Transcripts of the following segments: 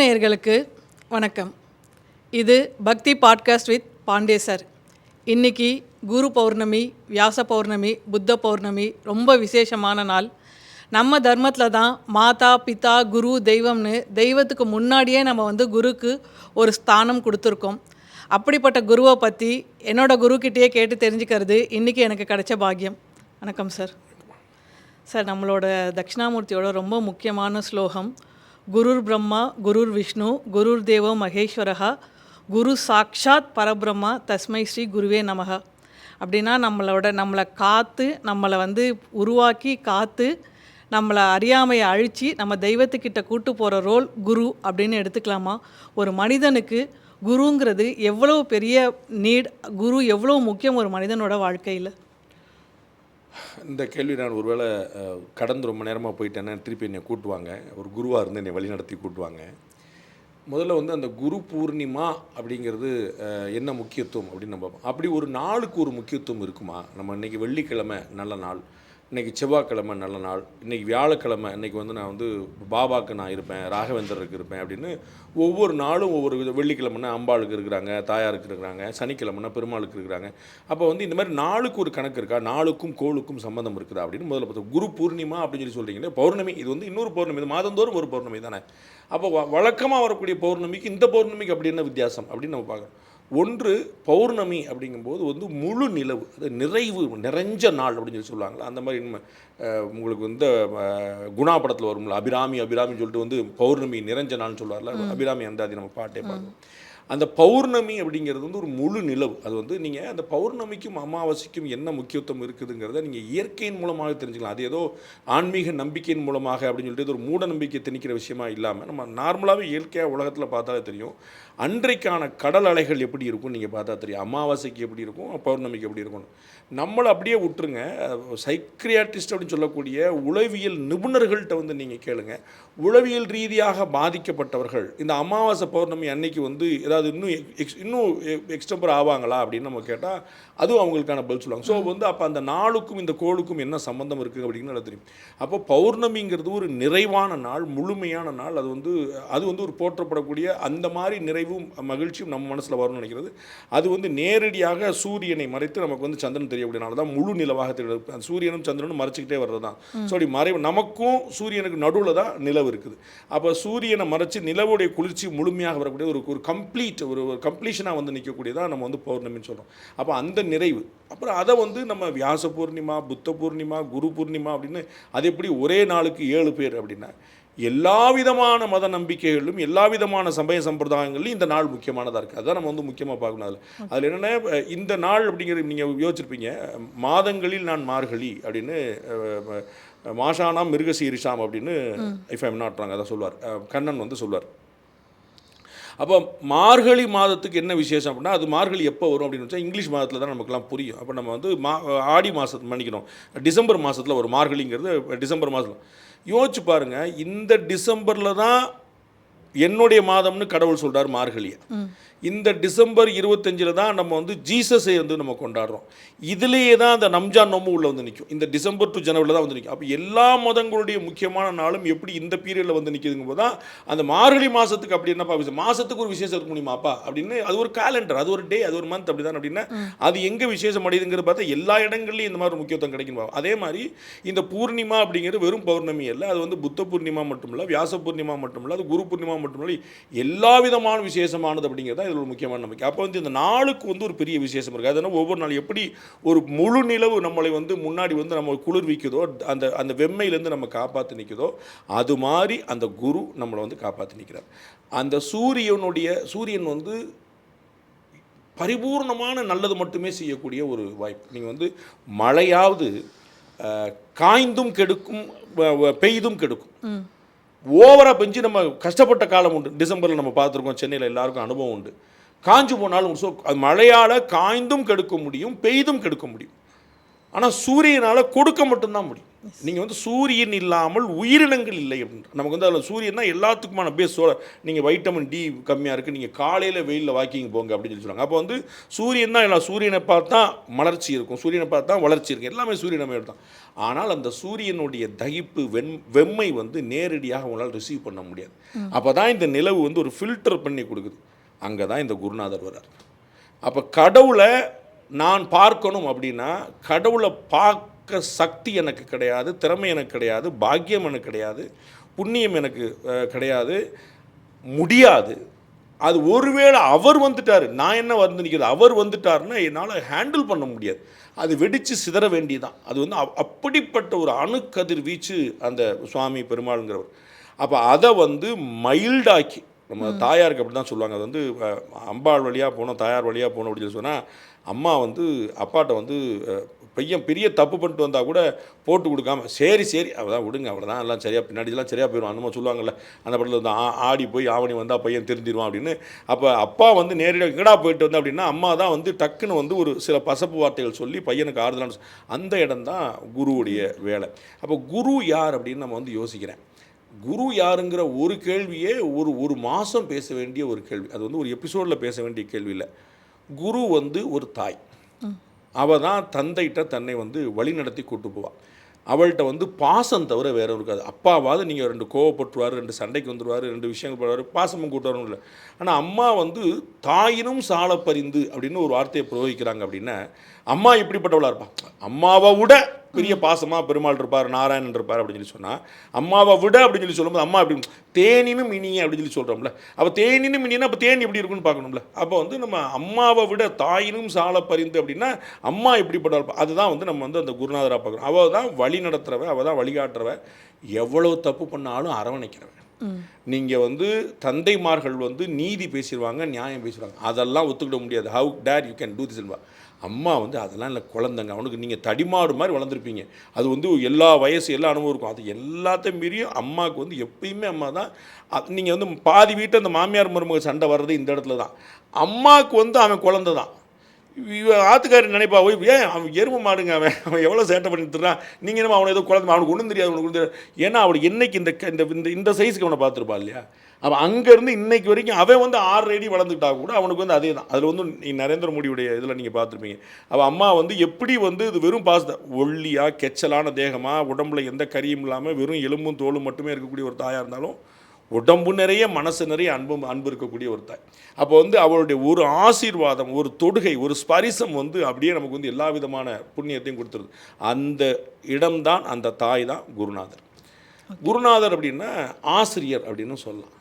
நேயர்களுக்கு வணக்கம். இது பக்தி பாட்காஸ்ட் வித் பாண்டே சார். இன்றைக்கி குரு பௌர்ணமி, வியாச பௌர்ணமி, புத்த பௌர்ணமி, ரொம்ப விசேஷமான நாள். நம்ம தர்மத்தில் தான் மாதா பிதா குரு தெய்வம்னு தெய்வத்துக்கு முன்னாடியே நம்ம குருக்கு ஒரு ஸ்தானம் கொடுத்துருக்கோம். அப்படிப்பட்ட குருவை பற்றி என்னோடய குருக்கிட்டேயே கேட்டு தெரிஞ்சுக்கிறது இன்றைக்கி எனக்கு கிடைச்ச பாக்கியம். வணக்கம் சார். சார், நம்மளோட தட்சிணாமூர்த்தியோட ரொம்ப முக்கியமான ஸ்லோகம் குருர் பிரம்மா குருர் விஷ்ணு குருர் தேவோ மகேஸ்வரஹா குரு சாக்ஷாத் பரபிரம்மா தஸ்மை ஸ்ரீ குருவே நமக. அப்படின்னா நம்மளை காத்து நம்மளை உருவாக்கி காத்து நம்மளை அறியாமையை அழித்து நம்ம தெய்வத்துக்கிட்ட கூட்டு போகிற ரோல் குரு அப்படின்னு எடுத்துக்கலாமா? ஒரு மனிதனுக்கு குருங்கிறது எவ்வளோ பெரிய நீட், குரு எவ்வளோ முக்கியம் ஒரு மனிதனோட வாழ்க்கையில்? இந்த கேள்வி நான் ஒருவேளை கடந்து ரொம்ப நேரமாக போயிட்டேன்னா திருப்பி என்னை கூட்டுவாங்க, ஒரு குருவாக இருந்து என்னை வழிநடத்தி கூட்டுவாங்க. முதல்ல அந்த குரு பூர்ணிமா அப்படிங்கிறது என்ன முக்கியத்துவம் அப்படின்னு நம்ம பார்ப்போம். அப்படி ஒரு நாளுக்கு ஒரு முக்கியத்துவம் இருக்குமா? நம்ம இன்றைக்கி வெள்ளிக்கிழமை நல்ல நாள், இன்றைக்கி செவ்வாய்க்கிழமை நல்ல நாள், இன்றைக்கி வியாழக்கிழமை இன்றைக்கி நான் பாபாவுக்கு நான் இருப்பேன், ராகவேந்தருக்கு இருப்பேன் அப்படின்னு ஒவ்வொரு நாளும் ஒவ்வொரு வெள்ளிக்கிழமைனா அம்பாளுக்கு இருக்கிறாங்க, தாயாருக்கு இருக்கிறாங்க, சனிக்கிழமைனா பெருமாளுக்கு இருக்கிறாங்க. அப்போ இந்த மாதிரி நாளுக்கு ஒரு கணக்கு இருக்கா, நாளுக்கும் கோளுக்கும் சம்மந்தம் இருக்குதா அப்படின்னு முதல்ல பார்த்தோம். குரு பூர்ணிமா அப்படின்னு சொல்கிறீங்களே, பௌர்ணமி, இது இன்னொரு பௌர்ணமி, இது மாதந்தோறும் ஒரு பௌர்ணமி தானே. அப்போ வழக்கமாக வரக்கூடிய பௌர்ணமிக்கு இந்த பௌர்ணமிக்கு அப்படி என்ன வித்தியாசம் அப்படின்னு நம்ம பார்க்குறோம். ஒன்று, பௌர்ணமி அப்படிங்கும்போது முழு நிலவு, அது நிறைவு, நிறைஞ்ச நாள் அப்படின்னு சொல்லுவாங்களா. அந்த மாதிரி உங்களுக்கு குணா படத்தில் வரும்ல, அபிராமின்னு சொல்லிட்டு பௌர்ணமி நிறைஞ்ச நாள்னு சொல்லுவார்ல, அபிராமி அந்தாதி நம்ம பாட்டே பார்க்கணும். அந்த பௌர்ணமி அப்படிங்கிறது ஒரு முழு நிலவு. அது நீங்கள் அந்த பௌர்ணமிக்கும் அமாவாசைக்கும் என்ன முக்கியத்துவம் இருக்குதுங்கிறத நீங்கள் இயற்கையின் மூலமாக தெரிஞ்சுக்கலாம். அது ஏதோ ஆன்மீக நம்பிக்கையின் மூலமாக அப்படின்னு சொல்லிட்டு ஒரு மூட நம்பிக்கை திணிக்கிற விஷயமா இல்லாமல் நம்ம நார்மலாகவே இயற்கையாக உலகத்தில் பார்த்தாலே தெரியும். அன்றைக்கான கடல் அலைகள் எப்படி இருக்கும் நீங்கள் பார்த்தா தெரியும். அமாவாசைக்கு எப்படி இருக்கும், பௌர்ணமிக்கு எப்படி இருக்கும். நம்மளை அப்படியே விட்டுருங்க. சைக்ரியாட்டிஸ்ட் அப்படின்னு சொல்லக்கூடிய உளவியல் நிபுணர்கள்ட்ட நீங்கள் கேளுங்க. உளவியல் ரீதியாக பாதிக்கப்பட்டவர்கள் இந்த அமாவாசை பௌர்ணமி அன்னைக்கு ஏதாவது இன்னும் எக்ஸ்டம்பர் ஆவாங்களா அப்படின்னு நம்ம கேட்டால் அதுவும் அவங்களுக்கான பதில் சொல்லுவாங்க. ஸோ அப்போ அந்த நாளுக்கும் இந்த கோளுக்கும் என்ன சம்மந்தம் இருக்குது அப்படின்னு நல்லா தெரியும். அப்போ பௌர்ணமிங்கிறது ஒரு நிறைவான நாள், முழுமையான நாள். அது ஒரு போற்றப்படக்கூடிய அந்த மாதிரி நிறைவும் மகிழ்ச்சியும் நம்ம மனசில் வரும்னு நினைக்கிறது. அது நேரடியாக சூரியனை மறைத்து நமக்கு சந்திரன் தெரியக்கூடியனால தான் முழு நிலவாக தெரியுது. அந்த சூரியனும் சந்திரனும் மறைச்சிக்கிட்டே வர்றது தான். ஸோ அப்படி மறைவு நமக்கும் சூரியனுக்கு நடுவில் தான் நிலவு இருக்குது. அப்போ சூரியனை மறைச்சி நிலவுடைய குளிர்ச்சி முழுமையாக வரக்கூடிய ஒரு கம்ப்ளீஷனாக நிற்கக்கூடியதான் நம்ம பௌர்ணமின்னு சொல்கிறோம். அப்போ அந்த நிறைவு, அப்புறம் அதை நம்ம வியாச பூர்ணிமா, புத்த பூர்ணிமா, குரு பூர்ணிமா அப்படின்னு அது எப்படி ஒரே நாளுக்கு 7 பேர் அப்படின்னா, எல்லா விதமான மத நம்பிக்கைகளிலும் எல்லா விதமான சமய சம்பிரதாயங்களிலும் இந்த நாள் முக்கியமானதாக இருக்குது. அதுதான் நம்ம முக்கியமாக பார்க்கணும். அதில் என்னென்ன இந்த நாள் அப்படிங்கிறது நீங்கள் யோசிச்சிருப்பீங்க. மாதங்களில் நான் மார்கழி அப்படின்னு, மாஷானாம் மிருகசீரிஷாம் அப்படின்னு இஃப் ஐம் நாட் ராங் அதான் சொல்லுவார், கண்ணன் சொல்லுவார். அப்போ மார்கழி மாதத்துக்கு என்ன விசேஷம் அப்படின்னா, அது மார்கழி எப்போ வரும் அப்படின்னு வச்சா இங்கிலீஷ் மாதத்தில் தான் நமக்குலாம் புரியும். அப்போ நம்ம ஆடி மாதத்து மன்னிக்கணும், டிசம்பர் மாதத்தில் ஒரு மார்கழிங்கிறது டிசம்பர் மாதத்தில் யோசிச்சு பாருங்கள். இந்த டிசம்பரில் தான் என்னுடைய மாதம்னு கடவுள் சொல்கிறார் மார்கழியை. இந்த டிசம்பர் 25 தான் நம்ம ஜீசஸை நம்ம கொண்டாடுறோம். இதுலேயே தான் அந்த ரம்ஜான் நோம்பு உள்ள நிற்கும். இந்த டிசம்பர் டு ஜனவரியில் தான் நிற்கும். அப்போ எல்லா மதங்களுடைய முக்கியமான நாளும் எப்படி இந்த பீரியடில் நிற்கிதுங்க போது தான் அந்த மார்கழி மாதத்துக்கு அப்படி என்னப்பா மாதத்துக்கு ஒரு விசேஷம் இருக்க முடியுமாப்பா அப்படின்னு, அது ஒரு கேலண்டர், அது ஒரு டே, அது ஒரு மந்த் அப்படி தான். அப்படின்னா அது எங்கே விசேஷம் அடையுதுங்கிறது பார்த்தா எல்லா இடங்கள்லையும் இந்த மாதிரி முக்கியத்துவம் கிடைக்கும். அதே மாதிரி இந்த பூர்ணிமா அப்படிங்கிறது வெறும் பௌர்ணமி இல்லை, அது புத்த பூர்ணிமா மட்டும் இல்லை, வியாச பூர்ணிமா மட்டும் இல்லை, அது குரு பூர்ணிமா மட்டும் இல்லை, எல்லா விதமான விசேஷமானது அப்படிங்கிறது ஒரு முக்கியமான நம்பிக்கை. அப்போ இந்த நாளுக்கு ஒரு பெரிய விசேஷம் இருக்குது. அதனால் ஒவ்வொரு நாள் எப்படி ஒரு முழு நிலவு நம்மளை முன்னாடி நம்ம குளிர்விக்குதோ, அந்த வெம்மையிலேருந்து நம்ம காப்பாற்றி நிற்குதோ, அது மாதிரி அந்த குரு நம்மளை காப்பாற்றி நிற்கிறார். அந்த சூரியன் பரிபூர்ணமான நல்லது மட்டுமே செய்யக்கூடிய ஒரு வாய்ப்பு. நீங்கள் மழையாவது காய்ந்தும் கெடுக்கும், பெய்தும் கெடுக்கும். ஓவராக பெஞ்சு நம்ம கஷ்டப்பட்ட காலம் உண்டு. டிசம்பரில் நம்ம பார்த்துருக்கோம், சென்னையில் எல்லாருக்கும் அனுபவம் உண்டு. காஞ்சு போனாலும் அது மழையால் காய்ந்தும் கெடுக்க முடியும், பெய்தும் கெடுக்க முடியும். ஆனால் சூரியனால் கொடுக்க மட்டும்தான் முடியும். நீங்கள் வந்து சூரியன் இல்லாமல் உயிரினங்கள் இல்லை அப்படின்ற நமக்கு வந்து அதில் சூரியன் தான் எல்லாத்துக்குமான பேஸ். நீங்கள் வைட்டமின் டி கம்மியாக இருக்குது, நீங்கள் காலையில் வெயிலில் வாக்கிங் போங்க அப்படின்னு சொல்லி சொல்லுவாங்க. அப்போ வந்து சூரியன் தான் எல்லாம். சூரியனை பார்த்தா மலர்ச்சி இருக்கும், சூரியனை பார்த்தா வளர்ச்சி இருக்கும், எல்லாமே சூரியனை தான். ஆனால் அந்த சூரியனுடைய தகிப்பு வெம்மை வந்து நேரடியாக உங்களால் ரிசீவ் பண்ண முடியாது. அப்போ தான் இந்த நிலவு வந்து ஒரு ஃபில்டர் பண்ணி கொடுக்குது. அங்கே தான் இந்த குருநாதர் வர்றார். அப்போ கடவுளை நான் பார்க்கணும் அப்படின்னா கடவுளை பார்க்க சக்தி எனக்கு கிடையாது, திறமை எனக்கு கிடையாது, பாக்கியம் எனக்கு கிடையாது, புண்ணியம் எனக்கு கிடையாது, முடியாது. அது ஒருவேளை அவர் வந்துட்டார், நான் என்ன வந்து நிற்கிறது, அவர் வந்துட்டாருன்னா என்னால் ஹேண்டில் பண்ண முடியாது. அது வெடித்து சிதற வேண்டியதான். அது வந்து அப்படிப்பட்ட ஒரு அணுக்கதிர் வீச்சு அந்த சுவாமி பெருமாளுங்கிறவர். அப்போ அதை வந்து மைல்டாக்கி நம்ம தாயாருக்கு அப்படி தான் சொல்லுவாங்க. அது வந்து அம்பாள் வழியாக போனோம், தாயார் வழியாக போனோம் அப்படின்னு சொல்லி சொன்னால், அம்மா வந்து அப்பாட்ட வந்து பையன் பெரிய தப்பு பண்ணிட்டு வந்தால் கூட போட்டு கொடுக்காம சரி அவள் விடுங்க, அவ்வளோதான், எல்லாம் சரியாக பின்னாடிலாம் சரியாக போயிடும். அந்த மாதிரி சொல்லுவாங்கள்ல அந்த படத்தில் வந்து ஆடி போய் ஆவணி வந்தால் பையன் தெரிஞ்சிருவான் அப்படின்னு. அப்போ அப்பா வந்து நேரடியாக எங்கடா போயிட்டு வந்தேன் அப்படின்னா அம்மா தான் வந்து டக்குன்னு வந்து ஒரு சில பசப்பு வார்த்தைகள் சொல்லி பையனுக்கு ஆறுதலான அந்த இடம் தான் குருவுடைய வேலை. அப்போ குரு யார் அப்படின்னு நம்ம வந்து யோசிக்கிறேன். குரு யாருங்கிற ஒரு கேள்வியே ஒரு மாதம் பேச வேண்டிய ஒரு கேள்வி. அது வந்து ஒரு எபிசோடில் பேச வேண்டிய கேள்வி இல்லை. குரு வந்து ஒரு தாய். அவள் தான் தந்தைகிட்ட தன்னை வந்து வழி நடத்தி கூட்டு போவாள். அவள்கிட்ட வந்து பாசம் தவிர வேறு இருக்காது. அப்பாவாவது நீங்கள் 2 கோவப்பட்டுருவார், 2 சண்டைக்கு வந்துடுவார், 2 விஷயங்கள் பண்ணுவார், பாசமும் கூட்டுவாரும் இல்லை. ஆனால் அம்மா வந்து தாயினும் சால பரிந்து அப்படின்னு ஒரு வார்த்தையை பிரயோகிக்கிறாங்க. அப்படின்னா அம்மா இப்படிப்பட்டவளாக இருப்பாள். அம்மாவை விட பெரிய பாசமாக பெருமாள் இருப்பார், நாராயணன் இருப்பார் அப்படின்னு சொல்லி சொன்னால், அம்மாவை விட அப்படின்னு சொல்லி சொல்லும்போது அம்மா அப்படி தேனினும் இனிய அப்படின்னு சொல்லி சொல்கிறோம்ல. அப்போ தேனினும் இனியன்னா அப்போ தேன் எப்படி இருக்குன்னு பார்க்கணும்ல. அப்போ வந்து நம்ம அம்மாவை விட தாயினும் சால பரிந்து அப்படின்னா அம்மா இப்படிப்பட்ட அதுதான் வந்து நம்ம வந்து அந்த குருநாதராக பார்க்குறோம். அவள் தான் வழி நடத்துகிறவ, அவள் தான் வழிகாட்டுறவ, எவ்வளோ தப்பு பண்ணாலும் அரவணைக்கிறவ. நீங்கள் வந்து தந்தைமார்கள் வந்து நீதி பேசிடுவாங்க, நியாயம் பேசுவாங்க, அதெல்லாம் ஒத்துக்கிட முடியாது. How dare you can do this என்பா. அம்மா வந்து அதெல்லாம் இல்லை, குழந்தைங்க, அவனுக்கு நீங்கள் தடிமாடு மாதிரி வளர்ந்துருப்பீங்க. அது வந்து எல்லா வயசு எல்லா அனுபவம் இருக்கும். அது எல்லாத்தையும் மீறியும் அம்மாவுக்கு வந்து எப்பயுமே அம்மா தான். நீங்கள் வந்து பாதி வீட்டை அந்த மாமியார் மருமக சண்டை வர்றது இந்த இடத்துல தான். அம்மாவுக்கு வந்து அவன் குழந்தை தான். ஆத்துக்காரி நினைப்பா போய் ஏன் அவன் எருமை மாடுங்க, அவன் எவ்வளோ சேட்டை பண்ணிட்டுறான், நீங்கள் என்ன அவனை ஏதோ குழந்தை, அவனுக்கு ஒன்றும் தெரியாது, அவனுக்கு ஒன்றும் தெரியாது. ஏன்னா அவளுக்கு என்னைக்கு இந்த சைஸுக்கு அவனை பார்த்துருப்பா இல்லையா. அவன் அங்கேருந்து இன்னைக்கு வரைக்கும் அவன் வந்து 6 அடி வளர்ந்துட்டா கூட அவனுக்கு வந்து அதே தான். அதில் வந்து நரேந்திர மோடியுடைய இதில் நீங்கள் பார்த்துருப்பீங்க. அவள் அம்மா வந்து எப்படி வந்து இது வெறும் பாசத்தை ஒல்லியாக கெச்சலான தேகமாக உடம்புல எந்த கரியும் இல்லாமல் வெறும் எலும்பும் தோலும் மட்டுமே இருக்கக்கூடிய ஒரு தாயாக இருந்தாலும் உடம்பு நிறைய மனசு நிறைய அன்பு இருக்கக்கூடிய ஒரு தாய். அப்போ வந்து அவளுடைய ஒரு ஆசீர்வாதம், ஒரு தொடுகை, ஒரு ஸ்பரிசம் வந்து அப்படியே நமக்கு வந்து எல்லா விதமான புண்ணியத்தையும் கொடுத்துருது. அந்த இடம்தான், அந்த தாய் தான் குருநாதர். குருநாதர் அப்படின்னா ஆசிரியர் அப்படின்னு சொல்லலாம்.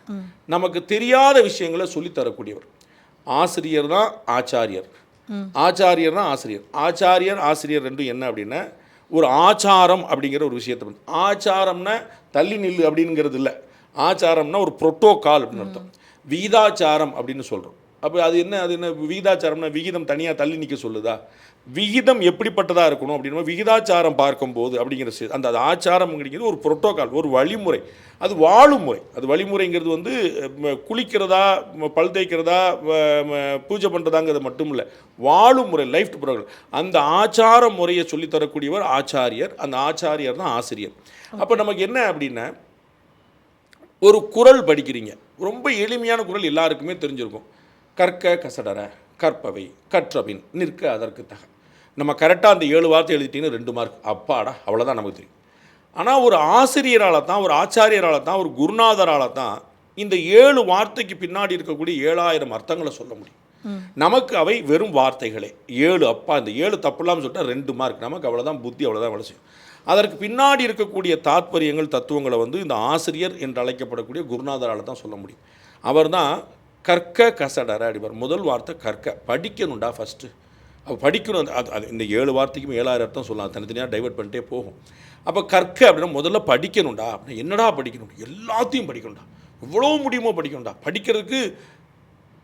நமக்கு தெரியாத விஷயங்களை சொல்லித்தரக்கூடியவர். ஆசிரியர் தான் ஆச்சாரியர், ஆச்சாரியர் தான் ஆசிரியர். ஆசிரியர் ரெண்டும் என்ன அப்படின்னா ஒரு ஆச்சாரம் அப்படிங்கிற ஒரு விஷயத்தை ஆச்சாரம்னா தள்ளி நில்லு அப்படிங்கிறது இல்லை. ஆச்சாரம்னா ஒரு புரோட்டோகால் அப்படின்னு அர்த்தம். விகிதாச்சாரம் அப்படின்னு சொல்கிறோம். அப்போ அது என்ன விகிதாச்சாரம்னா விகிதம் தனியாக தள்ளி நிற்க சொல்லுதா? விகிதம் எப்படிப்பட்டதாக இருக்கணும் அப்படின்னா விகிதாச்சாரம் பார்க்கும்போது அப்படிங்கிற அந்த ஆச்சாரம் அப்படிங்கிறது ஒரு புரோட்டோகால், ஒரு வழிமுறை, அது வாழும் முறை. அது வழிமுறைங்கிறது வந்து குளிக்கிறதா, பல் தேய்க்கிறதா, பூஜை பண்ணுறதாங்கிறது மட்டும் இல்லை, வாழும் முறை, லைஃப் ப்ரோக்ராம். அந்த ஆச்சார முறையை சொல்லித்தரக்கூடியவர் ஆச்சாரியர். அந்த ஆச்சாரியர் தான் ஆசிரியர். அப்போ நமக்கு என்ன அப்படின்னா, ஒரு குறள் படிக்கிறீங்க, ரொம்ப எளிமையான குறள் எல்லாருக்குமே தெரிஞ்சிருக்கும். கற்க கசடர கற்பவை கற்றபின் நிற்க அதற்கு தக. நம்ம கரெக்டாக அந்த 7 வார்த்தை எழுதிட்டீங்கன்னா 2 மார்க், அப்பாடா, அவ்வளோதான் நமக்கு தெரியும். ஆனால் ஒரு ஆசிரியரால் தான், ஒரு ஆச்சாரியரால் தான், ஒரு குருநாதரால் தான் இந்த 7 வார்த்தைக்கு பின்னாடி இருக்கக்கூடிய 7000 அர்த்தங்களை சொல்ல முடியும். நமக்கு அவை வெறும் வார்த்தைகளே. 7 அப்பா, இந்த 7 தப்புலாம்னு சொல்லிட்டா 2 மார்க், நமக்கு அவ்வளோதான் புத்தி, அவ்வளோதான் வேலை செய்யும். அதற்கு பின்னாடி இருக்கக்கூடிய தாத்பரியங்கள், தத்துவங்களை வந்து இந்த ஆசிரியர் என்று அழைக்கப்படக்கூடிய குருநாதரால் தான் சொல்ல முடியும். அவர் தான் கற்க கசடர அடிப்பார். முதல் வார்த்தை கற்க, படிக்கணும்டா ஃபஸ்ட்டு. அப்போ படிக்கணும். அது இந்த 7 வார்த்தைக்கும் 7000 அர்த்தம் சொல்லலாம், தனித்தனியாக டைவர்ட் பண்ணிட்டே போகும். அப்போ கற்க அப்படின்னா முதல்ல படிக்கணும்டா. அப்படின்னா என்னடா படிக்கணும்? எல்லாத்தையும் படிக்கணும்டா, எவ்வளோ முடியுமோ படிக்கணும்டா. படிக்கிறதுக்கு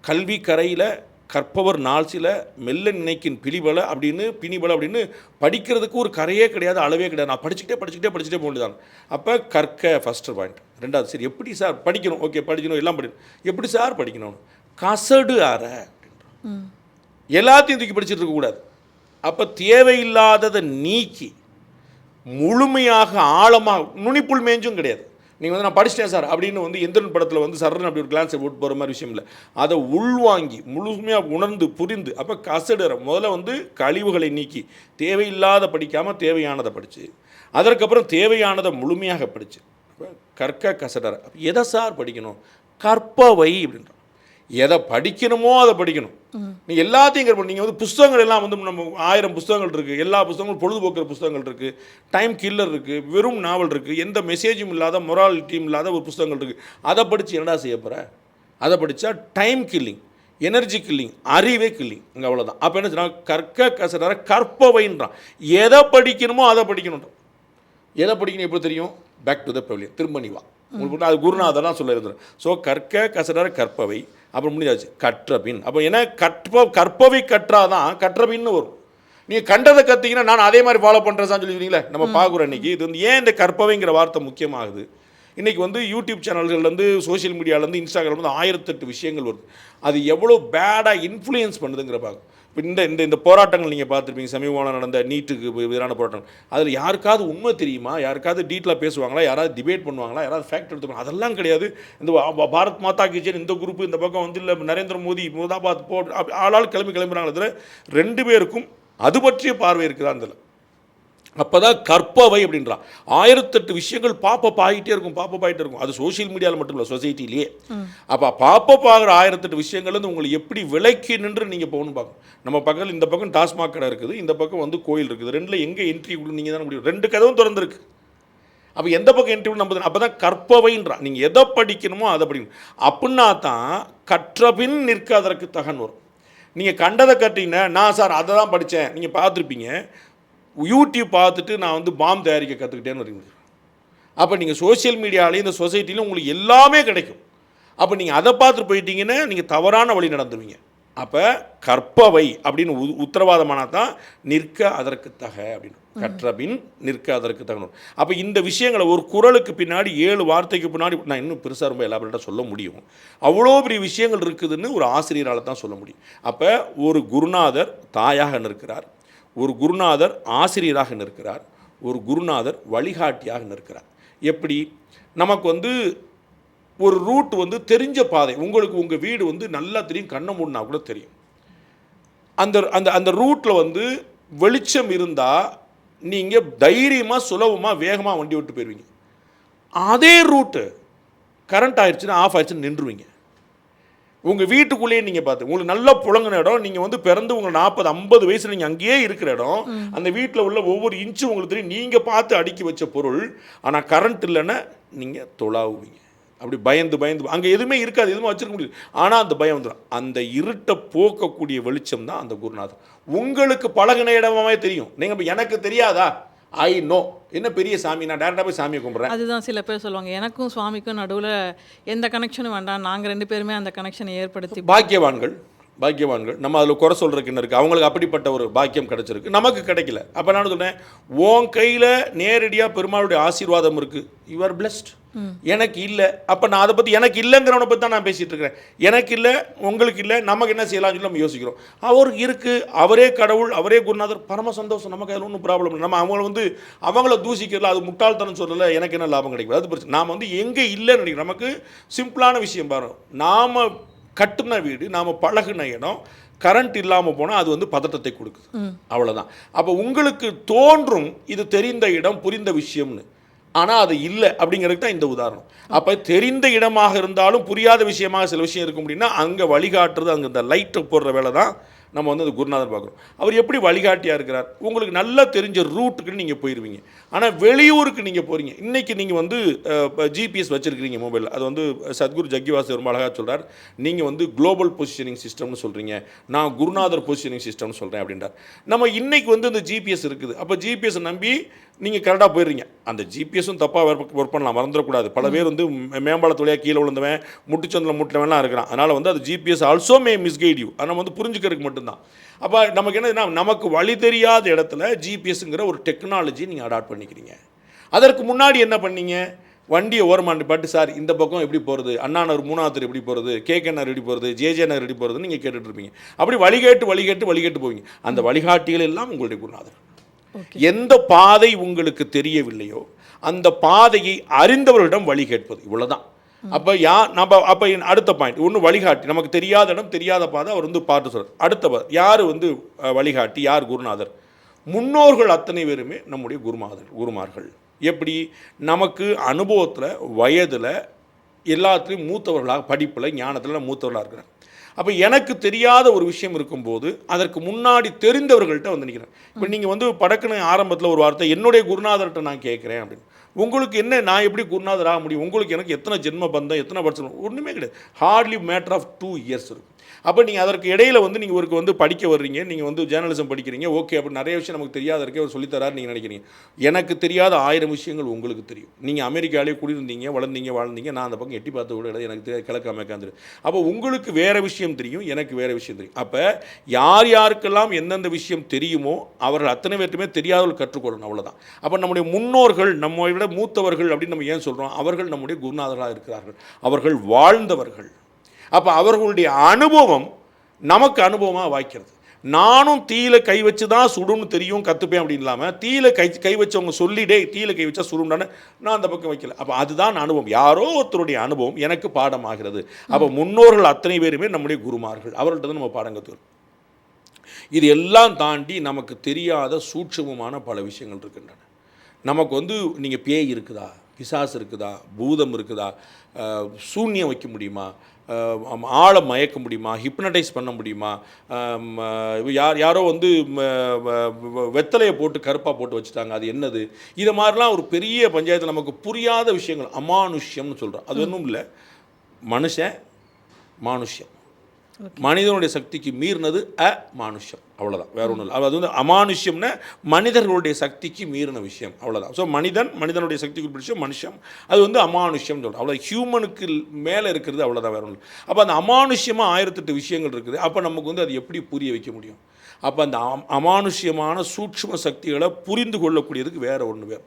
கல்வி கரையில் கற்பவர் நாள்சில மெல்ல நினைக்கின் பிணிபல அப்படின்னு படிக்கிறதுக்கு ஒரு கரையே கிடையாது, அளவே கிடையாது. நான் படிச்சுக்கிட்டே போக வேண்டியதான். அப்போ கற்க ஃபஸ்ட்டு பாயிண்ட். 2வது, சரி எப்படி சார் படிக்கணும்? ஓகே, படிக்கணும், எல்லாம் படிக்கணும். எப்படி சார் படிக்கணும்? கசடு அற அப்படின்ற எல்லாத்தையும் தூக்கி படிச்சுட்டு இருக்கக்கூடாது. அப்போ தேவையில்லாததை நீக்கி முழுமையாக ஆழமாக நுனிப்புள் மேஞ்சும் கிடையாது. நீங்கள் வந்து நான் படிச்சிட்டேன் சார் அப்படின்னு வந்து எந்திரன் படத்தில் வந்து சர்ன்னு அப்படி ஒரு கிளான்ஸை போட்டு போகிற மாதிரி விஷயம் இல்லை. அதை உள்வாங்கி முழுமையாக உணர்ந்து புரிந்து அப்போ கசடுற முதல்ல வந்து கழிவுகளை நீக்கி தேவையில்லாத படிக்காமல் தேவையானதை படித்து அதற்கப்புறம் தேவையானதை முழுமையாக படித்து கற்க கசடற. எதை சார் படிக்கணும்? கற்பவை அப்படின்ற எதை படிக்கணுமோ அதை படிக்கணும். நீங்கள் எல்லாத்தையும் கற்பனை. நீங்கள் வந்து புஸ்தகங்கள் எல்லாம் வந்து நம்ம 1000 புஸ்தகங்கள் இருக்குது, எல்லா புஸ்தகங்களும் பொழுதுபோக்குற புஸ்தகங்கள் இருக்குது, டைம் கில்லர் இருக்குது, வெறும் நாவல் இருக்குது, எந்த மெசேஜும் இல்லாத மொராலிட்டியும் இல்லாத ஒரு புஸ்தகங்கள் இருக்குது. அதை படித்து என்னடா செய்ய போகிற? அதை படித்தா டைம் கில்லிங், எனர்ஜி கில்லிங், அறிவே கில்லிங். அங்கே அவ்வளோதான். அப்போ என்ன சொன்னால் கற்க கசடற கற்பவைன்றான். எதை படிக்கணுமோ அதை படிக்கணுன்றான். எதை படிக்கணும் எப்படி தெரியும்? பேக் டு த பெவிலியன், திரும்ப நீ வா. உங்களுக்கு அது குருநாதர் தான் சொல்ல இருக்கிறேன். ஸோ கற்க கசடற கற்பவை, அப்புறம் முடிஞ்சாச்சு கற்றபின். அப்போ என்ன கற்பவை கற்றாதான் கற்றபின்னு வரும். நீங்கள் கண்டதை கற்றிங்கன்னா நான் அதே மாதிரி ஃபாலோ பண்ணுறேன்னு சொல்லிடுவீங்களே, நம்ம பார்க்குறோம் இன்றைக்கி. இது வந்து ஏன் இந்த கற்பவைங்கிற வார்த்தை முக்கியமாகுது? இன்றைக்கி வந்து யூடியூப் சேனல்கள்லேருந்து சோஷியல் மீடியாவிலேருந்து இன்ஸ்டாகிராம்லேருந்து 1008 விஷயங்கள் வருது. அது எவ்வளோ பேடாக இன்ஃப்ளூயன்ஸ் பண்ணுதுங்கிற பார்க்கும். இப்போ இந்த போராட்டங்கள் நீங்கள் பார்த்துருப்பீங்க, சமீபமாக நடந்த நீட்டுக்கு எதிரான போராட்டங்கள். அதில் யாருக்காவது உண்மை தெரியுமா? யாருக்காவது டீட்டெயிலாக பேசுவாங்களா? யாராவது டிபேட் பண்ணுவாங்களா? யாராவது ஃபேக்ட் எடுத்துப்பாங்க? அதெல்லாம் கிடையாது. இந்த பாரத் மாதா கி ஜெய் இந்த குரூப் இந்த பக்கம் வந்து இல்லை நரேந்திர மோடி முர்தாபாத் ஆளால் கிளம்புறாங்களே இதில் 2 பேருக்கும் அது பற்றிய பார்வை இருக்குதா? அதில் அப்போ தான் கற்பவை அப்படின்றான். 1008 விஷயங்கள் பாப்பப் ஆகிட்டே இருக்கும். அது சோஷியல் மீடியாவில் மட்டும் இல்லை, சொசைட்டிலேயே. அப்போ பாப்பப் ஆகிற 1008 விஷயங்கள்லேருந்து உங்களை எப்படி விலக்கி நின்று நீங்கள் போகணும்னு பார்க்கணும். நம்ம பக்கத்தில் இந்த பக்கம் டாஸ்மாக் கடை இருக்குது, இந்த பக்கம் வந்து கோயில் இருக்குது. 2ல் எங்கே என்ட்ரி கொடுங்க நீங்கள் தானே முடியும். 2 கதவும் திறந்துருக்கு. அப்போ எந்த பக்கம் என்ட்ரி நம்ம அப்போ தான் கற்பவைன்றான். நீங்கள் எதை படிக்கணுமோ அதை படிக்கணும். அப்படின்னா தான் கற்றபின் நிற்க அதற்கு தகன் வரும். நீங்கள் கண்டதை கட்டிங்கன்னா நான் சார் அதை தான் படித்தேன். நீங்கள் பார்த்துருப்பீங்க, யூடியூப் பார்த்துட்டு நான் வந்து பாம் தயாரிக்க கற்றுக்கிட்டேன்னு வரீங்க. அப்போ நீங்கள் சோஷியல் மீடியாவிலையும் இந்த சொசைட்டிலையும் உங்களுக்கு எல்லாமே கிடைக்கும். அப்போ நீங்கள் அதை பார்த்துட்டு போயிட்டீங்கன்னா நீங்கள் தவறான வழி நடந்துவீங்க. அப்போ கற்பவை அப்படின்னு உத்தரவாதமானால் தான் நிற்க அதற்கு தக அப்படின்னு. கற்றபின் நிற்க அதற்கு தகணும். அப்போ இந்த விஷயங்களை ஒரு குறளுக்கு பின்னாடி 7 வார்த்தைக்கு பின்னாடி நான் இன்னும் பெருசாக ரொம்ப எலாபரேட்டாக சொல்ல முடியும். அவ்வளோ பெரிய விஷயங்கள் இருக்குதுன்னு ஒரு ஆசிரியரால் தான் சொல்ல முடியும். அப்போ ஒரு குருநாதர் தாயாக நிற்கிறார், ஒரு குருநாதர் ஆசிரியராக நிற்கிறார், ஒரு குருநாதர் வழிகாட்டியாக நிற்கிறார். எப்படி? நமக்கு வந்து ஒரு ரூட் வந்து தெரிஞ்ச பாதை. உங்களுக்கு உங்கள் வீடு வந்து நல்லா தெரியும், கண்ணை மூடினா கூட தெரியும். அந்த அந்த அந்த ரூட்டில் வந்து வெளிச்சம் இருந்தால் நீங்கள் தைரியமாக சுலபமாக வேகமாக வண்டி விட்டு போயிடுவீங்க. அதே ரூட்டு கரண்ட் ஆயிடுச்சுன்னா ஆஃப் ஆயிடுச்சுன்னு நின்றுவீங்க. உங்கள் வீட்டுக்குள்ளேயே நீங்கள் பார்த்து உங்களுக்கு நல்லா புழங்கின இடம், நீங்கள் வந்து பிறந்து உங்கள் 40-50 வயசில் நீங்கள் அங்கேயே இருக்கிற இடம், அந்த வீட்டில் உள்ள ஒவ்வொரு இன்ச்சும் உங்களுக்கு தெரியும். நீங்கள் பார்த்து அடுக்கி வச்ச பொருள். ஆனால் கரண்ட் இல்லைன்னா நீங்கள் தொலாவுவீங்க. அப்படி பயந்து அங்கே எதுவுமே இருக்காது, எதுவுமே வச்சிருக்க முடியாது. ஆனால் அந்த பயம் வந்துடும். அந்த இருட்டை போக்கக்கூடிய வெளிச்சம் தான் அந்த குருநாதர். உங்களுக்கு பழகின இடமாவே தெரியும். நீங்கள் எனக்கு தெரியாதா? I know. என்ன பெரிய சாமி, நான் டேரெக்டாக போய் சாமியை கும்பிட்றேன். அதுதான் சில பேர் சொல்லுவாங்க, எனக்கும் சுவாமிக்கும் நடுவில் எந்த கனெக்ஷனும் வேண்டாம், நாங்கள் 2 பேருமே அந்த கனெக்ஷனை ஏற்படுத்தி. பாக்கியவான்கள் நம்ம அதில் குறை சொல்கிறதுக்கு என்ன இருக்குது? அவங்களுக்கு அப்படிப்பட்ட ஒரு பாக்கியம் கிடச்சிருக்கு, நமக்கு கிடைக்கல. அப்போ நான் சொன்னேன், உன் கையில் நேரடியாக பெருமாளுடைய ஆசீர்வாதம் இருக்குது, யூ ஆர் பிளஸ்ட். எனக்கு இல்லை. அப்போ நான் அதை பற்றி எனக்கு இல்லைங்கிறவனை பற்றி தான் நான் பேசிகிட்டு இருக்கிறேன். எனக்கு இல்லை, உங்களுக்கு இல்லை, நமக்கு என்ன செய்யலாம்னு சொல்லி நம்ம யோசிக்கிறோம். அவருக்கு இருக்குது, அவரே கடவுள், அவரே குருநாதர், பரம சந்தோஷம். நமக்கு அதில் ஒன்றும் ப்ராப்ளம் இல்லை. நம்ம அவங்கள தூசிக்கிறல, அது முட்டாள்தனம் சொல்லலை, எனக்கு என்ன லாபம் கிடைக்கும், அது பிரச்சனை. நாம் வந்து எங்கே இல்லைன்னு நினைக்கிறோம். நமக்கு சிம்பிளான விஷயம் பாருங்கள், நாம் கட்டுன வீடு, நாம் பழகின இடம், கரண்ட் இல்லாமல் போனால் அது வந்து பதட்டத்தை கொடுக்குது, அவ்வளோதான். அப்போ உங்களுக்கு தோன்றும் இது தெரிந்த இடம், புரிந்த விஷயம்னு. ஆனால் அது இல்லை அப்படிங்கிறதுக்கு தான் இந்த உதாரணம். அப்போ தெரிந்த இடமாக இருந்தாலும் புரியாத விஷயமாக சில விஷயம் இருக்கும் அப்படின்னா அங்கே வழிகாட்டுறது, அங்கே இந்த லைட்டை போடுற வேலை தான் நம்ம வந்து அந்த குருநாதர் பார்க்குறோம். அவர் எப்படி வழிகாட்டியாக இருக்கிறார்? உங்களுக்கு நல்லா தெரிஞ்ச ரூட்டுக்கு நீங்கள் போயிடுவீங்க. ஆனால் வெளியூருக்கு நீங்கள் போகிறீங்க. இன்றைக்கி நீங்கள் வந்து ஜிபிஎஸ் வச்சுருக்கிறீங்க மொபைலில். அது வந்து சத்குரு ஜக்கிவாசு ரொம்ப அழகாக சொல்கிறார். நீங்கள் வந்து குளோபல் பொசிஷனிங் சிஸ்டம்னு சொல்கிறீங்க, நான் குருநாதர் பொசிஷனிங் சிஸ்டம்னு சொல்கிறேன் அப்படின்றார். நம்ம இன்றைக்கி வந்து இந்த ஜிபிஎஸ் இருக்குது. அப்போ ஜிபிஎஸ் நம்பி நீங்கள் கரெக்டாக போயிடுறீங்க. அந்த ஜிபிஎஸும் தப்பாக ஒர்க் பண்ணலாம், மறந்துடக்கூடாது. பல பேர் வந்து மேம்பாலத்து வழியாக கீழே விழுந்தவன், முட்டுச்சந்தில் முட்டினவன்லாம் இருக்கிறான். அதனால் வந்து அது GPS also May misguide you. அதை நம்ம வந்து புரிஞ்சுக்கிறதுக்கு மட்டும்தான். அப்போ நமக்கு என்னதுன்னா, நமக்கு வழி தெரியாத இடத்துல ஜிபிஎஸ்ங்கிற ஒரு டெக்னாலஜி நீங்கள் அடாப்ட் பண்ணிக்கிறீங்க. அதற்கு முன்னாடி என்ன பண்ணீங்க? வண்டியை ஓரமாண்டி பாட்டு சார் இந்த பக்கம் எப்படி போகிறது, அண்ணா நகர் 3வது எப்படி போகிறது, கேகே நகர் எப்படி போகிறது, ஜேஜே நகர் எப்படி போகிறதுன்னு நீங்கள் கேட்டுட்ருப்பீங்க. அப்படி வழிகேட்டு போவீங்க. அந்த வழிகாட்டிகள் எல்லாம் உங்களுடைய குருநாதர். எந்த பாதை உங்களுக்கு தெரியவில்லையோ அந்த பாதையை அறிந்தவர்களிடம் வழி கேட்பது, இவ்வளோதான். அப்போ அப்போ அடுத்த பாயிண்ட் ஒன்று வழிகாட்டி. நமக்கு தெரியாத இடம் தெரியாத பாதை அவர் வந்து பார்த்து சொல்கிறார். அடுத்த யார் வந்து வழிகாட்டி, யார் குருநாதர்? முன்னோர்கள் அத்தனை பேருமே நம்முடைய குருமார்கள். எப்படி? நமக்கு அனுபவத்தில் வயதில் எல்லாத்துலேயும் மூத்தவர்களாக, படிப்பில் ஞானத்தில் மூத்தவர்களாக இருக்கிறாங்க. அப்போ எனக்கு தெரியாத ஒரு விஷயம் இருக்கும்போது அதற்கு முன்னாடி தெரிந்தவர்கள்ட்ட வந்து நிற்கிறேன். இப்போ நீங்கள் வந்து படக்குன்னு ஆரம்பத்தில் ஒரு வார்த்தை என்னுடைய குருநாதர்கிட்ட நான் கேட்குறேன் அப்படின்னு. உங்களுக்கு என்ன, நான் எப்படி குருநாதர் ஆக முடியும்? உங்களுக்கு எனக்கு எத்தனை ஜென்ம பந்தம், எத்தனை வருஷம், ஒன்றுமே கிடையாது. ஹார்ட்லி மேட்டர் ஆஃப் 2 இயர்ஸ் இருக்கும். அப்போ நீங்கள் அதற்கு இடையில் வந்து நீங்கள் ஒரு வந்து படிக்க வர்றீங்க, நீங்கள் வந்து ஜேர்னலிசம் படிக்கிறீங்க, ஓகே. அப்படி நிறைய விஷயம் நமக்கு தெரியாத இருக்கே அவர் சொல்லித்தராரு நீங்கள் நினைக்கிறீங்க. எனக்கு தெரியாத 1000 விஷயங்கள் உங்களுக்கு தெரியும். நீங்கள் அமெரிக்காவிலே குடியிருந்தீங்க, வாழ்ந்தீங்க. நான் அந்த பக்கம் எட்டி பார்த்து கூட எனக்கு தெரியாது, கிழக்கு அமெரிக்காந்து. அப்போ உங்களுக்கு வேறு விஷயம் தெரியும், எனக்கு வேறு விஷயம் தெரியும். அப்போ யாருக்கெல்லாம் எந்தெந்த விஷயம் தெரியுமோ அவர்கள் அத்தனை பேருக்குமே தெரியாதவர்கள் கற்றுக்கொள்ளணும், அவ்வளோதான். அப்போ நம்முடைய முன்னோர்கள், நம்மை விட மூத்தவர்கள் அப்படின்னு நம்ம ஏன் சொல்கிறோம்? அவர்கள் நம்முடைய குருநாதர்களாக இருக்கிறார்கள், அவர்கள் வாழ்ந்தவர்கள். அப்போ அவர்களுடைய அனுபவம் நமக்கு அனுபவமாக வாய்க்கிறது. நானும் தீயில கை வச்சு தான் சுடுன்னு தெரியும் கற்றுப்பேன் அப்படின்னு இல்லாமல், தீயில கை வச்சவங்க சொல்லிடே தீயில கை வச்சா சுடுண்டானே நான் அந்த பக்கம் வைக்கல. அப்போ அதுதான் அனுபவம். யாரோ ஒருத்தருடைய அனுபவம் எனக்கு பாடமாகிறது. அப்போ முன்னோர்கள் அத்தனை பேருமே நம்முடைய குருமார்கள், அவர்கள்ட்ட தான் நம்ம பாடம் கற்றுக்கிறோம். இது எல்லாம் தாண்டி நமக்கு தெரியாத சூட்சமமான பல விஷயங்கள் இருக்கின்றன. நமக்கு வந்து நீங்கள் பேய் இருக்குதா, பிசாசு இருக்குதா, பூதம் இருக்குதா, சூன்யம் வைக்க முடியுமா, ஆளை மயக்க முடியுமா, ஹிப்னடைஸ் பண்ண முடியுமா, யாரோ வந்து வெத்தலையை போட்டு கருப்பாக போட்டு வச்சுட்டாங்க, அது என்னது? இதை மாதிரிலாம் ஒரு பெரிய பஞ்சாயத்தில் நமக்கு புரியாத விஷயங்கள் அமானுஷ்யம்னு சொல்கிறோம். அது ஒன்றும் இல்லை, மானுஷ்யம். மனிதனுடைய சக்திக்கு மீறினது அமானுஷ்யம், அவ்வளோதான், வேற ஒன்றும் இல்லை. அது வந்து அமானுஷ்யம்னா மனிதர்களுடைய சக்திக்கு மீறின விஷயம், அவ்வளோதான். ஸோ மனிதனுடைய சக்திக்கு விஷயம் மனுஷம், அது வந்து அமானுஷ்யம் சொல்கிறோம். அவ்வளோ ஹியூமனுக்கு மேலே இருக்கிறது, அவ்வளோதான், வேற ஒன்றும் இல்லை. அப்போ அந்த அமானுஷ்யமாக 1008 விஷயங்கள் இருக்குது. அப்போ நமக்கு வந்து அது எப்படி புரிய வைக்க முடியும்? அப்போ அந்த அமானுஷ்யமான சூட்சும சக்திகளை புரிந்து கொள்ளக்கூடியதுக்கு வேற ஒன்று வேறு.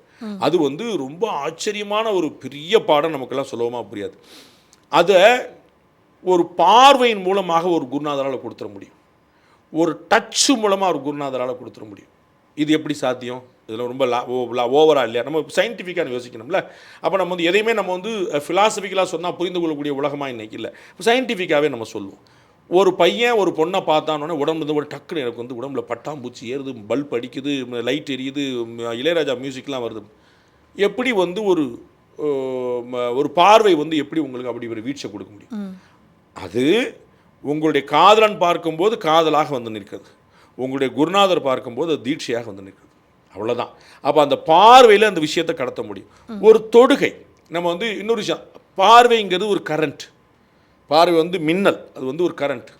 அது வந்து ரொம்ப ஆச்சரியமான ஒரு பெரிய பாடம், நமக்கெல்லாம் சுலபமாக புரியாது. அதை ஒரு பார்வையின் மூலமாக ஒரு குருநாதரால் கொடுத்துட முடியும், ஒரு டச்சு மூலமாக ஒரு குருநாதரால் கொடுத்துட முடியும். இது எப்படி சாத்தியம்? இதில் ரொம்ப ஓவராக இல்லையா? நம்ம சயின்டிஃபிக்காக யோசிக்கணும்ல. அப்போ நம்ம வந்து எதையுமே நம்ம வந்து ஃபிலாசபிக்கலாக சொன்னால் புரிந்து கொள்ளக்கூடிய உலகமாக இன்றைக்கி இல்லை. சயின்டிஃபிக்காகவே நம்ம சொல்லுவோம். ஒரு பையன் ஒரு பொண்ணை பார்த்தானோடனே உடம்புல இருந்து ஒரு டக்குன்னு எனக்கு வந்து உடம்புல பட்டாம்பூச்சி ஏறுது, பல்ப் அடிக்குது, லைட் எரியுது, இளையராஜா மியூசிக்லாம் வருது. எப்படி வந்து ஒரு பார்வை வந்து எப்படி உங்களுக்கு அப்படி ஒரு வீழ்ச்சி கொடுக்க முடியும்? அது உங்களுடைய காதலன் பார்க்கும்போது காதலாக வந்து நிற்கிறது, உங்களுடைய குருநாதர் பார்க்கும்போது அது தீட்சையாக வந்து நிற்கிறது, அவ்வளோதான். அப்போ அந்த பார்வையில் அந்த விஷயத்தை கடத்த முடியும். ஒரு தொடுகை, நம்ம வந்து இன்னொரு விஷயம், பார்வைங்கிறது ஒரு கரண்ட். பார்வை வந்து மின்னல், அது வந்து ஒரு கரண்ட்.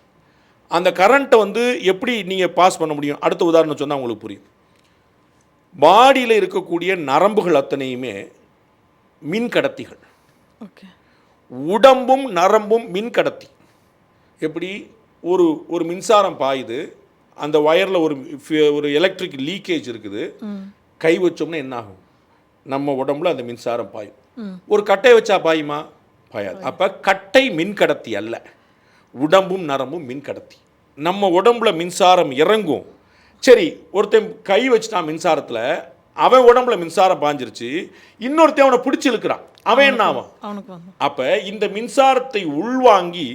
அந்த கரண்ட்டை வந்து எப்படி நீங்கள் பாஸ் பண்ண முடியும்? அடுத்த உதாரணம் சொன்னால் உங்களுக்கு புரியும். பாடியில் இருக்கக்கூடிய நரம்புகள் அத்தனையுமே மின் கடத்திகள். உடம்பும் நரம்பும் மின் கடத்தி. எப்படி? ஒரு மின்சாரம் பாயுது, அந்த வயரில் ஒரு எலக்ட்ரிக் லீக்கேஜ் இருக்குது, கை வச்சோம்னா என்ன ஆகும்? நம்ம உடம்புல அந்த மின்சாரம் பாயும். ஒரு கட்டை வச்சா பாயுமா? பாயாது. அப்போ கட்டை மின் கடத்தி அல்ல, உடம்பும் நரம்பும் மின் கடத்தி. நம்ம உடம்புல மின்சாரம் இறங்கும். சரி, ஒருத்தன் கை வச்சுட்டான் மின்சாரத்தில், அவன் உடம்புல மின்சாரம் பாஞ்சிருச்சு, இன்னொருத்தன் அவனை பிடிச்சி இழுக்கிறான், அவன் என்ன ஆவான்? அப்போ இந்த மின்சாரத்தை உள்வாங்கி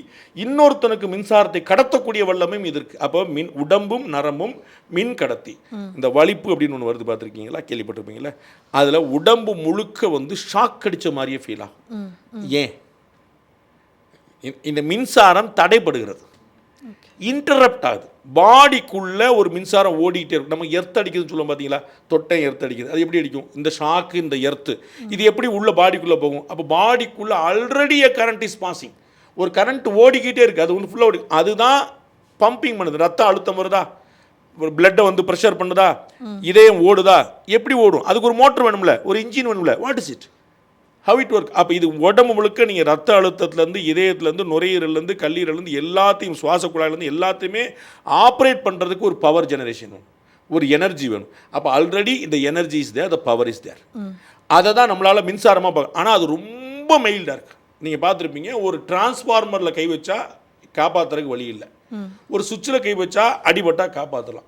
இன்னொருத்தனுக்கு மின்சாரத்தை கடத்தக்கூடிய வல்லமையும் இது இருக்கு. அப்போ உடம்பும் நரம்பும் மின் கடத்தி. இந்த வலிப்பு அப்படின்னு ஒன்று வருது, பார்த்துருக்கீங்களா, கேள்விப்பட்டிருப்பீங்களா? அதில் உடம்பு முழுக்க வந்து ஷாக் அடித்த மாதிரியே ஃபீல் ஆகும். ஏன்? இந்த மின்சாரம் தடைப்படுகிறது, இன்டரப்ட் ஆகுது. பாடிக்குள்ளே ஒரு மின்சாரம் ஓடிக்கிட்டே இருக்கும். நம்ம எர்த் அடிக்குதுன்னு சொல்லுவோம் பார்த்தீங்களா, தொட்டை எர்த் அடிக்குது. அது எப்படி அடிக்கும்? இந்த ஷாக்கு, இந்த எர்த்து, இது எப்படி உள்ள பாடிக்குள்ளே போகும்? அப்போ பாடிக்குள்ளே ஆல்ரெடி கரண்ட் இஸ் பாசிங், ஒரு கரண்ட் ஓடிக்கிட்டே இருக்குது, அது ஒன்று ஃபுல்லாக ஓடி, அதுதான் பம்பிங் பண்ணுது. ரத்த அழுத்தம் வருதா, ஒரு பிளட்டை வந்து ப்ரெஷர் பண்ணுதா, இதயம் ஓடுதா, எப்படி ஓடும்? அதுக்கு ஒரு மோட்டர் வேணும்ல, ஒரு இன்ஜின் வேணும்ல. What is it? How it work? அப்போ இது உடம்பு முழுக்க நீங்கள் ரத்த அழுத்தத்துலேருந்து, இதயத்துலேருந்து, நுரையீரலேருந்து, கல்லீரலேருந்து, எல்லாத்தையும், சுவாச குழாயிலேருந்து எல்லாத்தையுமே ஆப்ரேட் பண்ணுறதுக்கு ஒரு பவர் ஜெனரேஷன் வேணும். ஒரு எனர்ஜி வேணும். அப்போ ஆல்ரெடி இந்த energy is there, the power is there. அதை தான் நம்மளால் மின்சாரமாக பார்க்க. ஆனால் அது ரொம்ப மைல்டாக இருக்குது. நீங்கள் பார்த்துருப்பீங்க, ஒரு டிரான்ஸ்ஃபார்மரில் கை வச்சா காப்பாற்றுறதுக்கு வழி இல்லை. ஒரு சுவிட்சில் கை வச்சா அடிபட்டால் காப்பாற்றலாம்.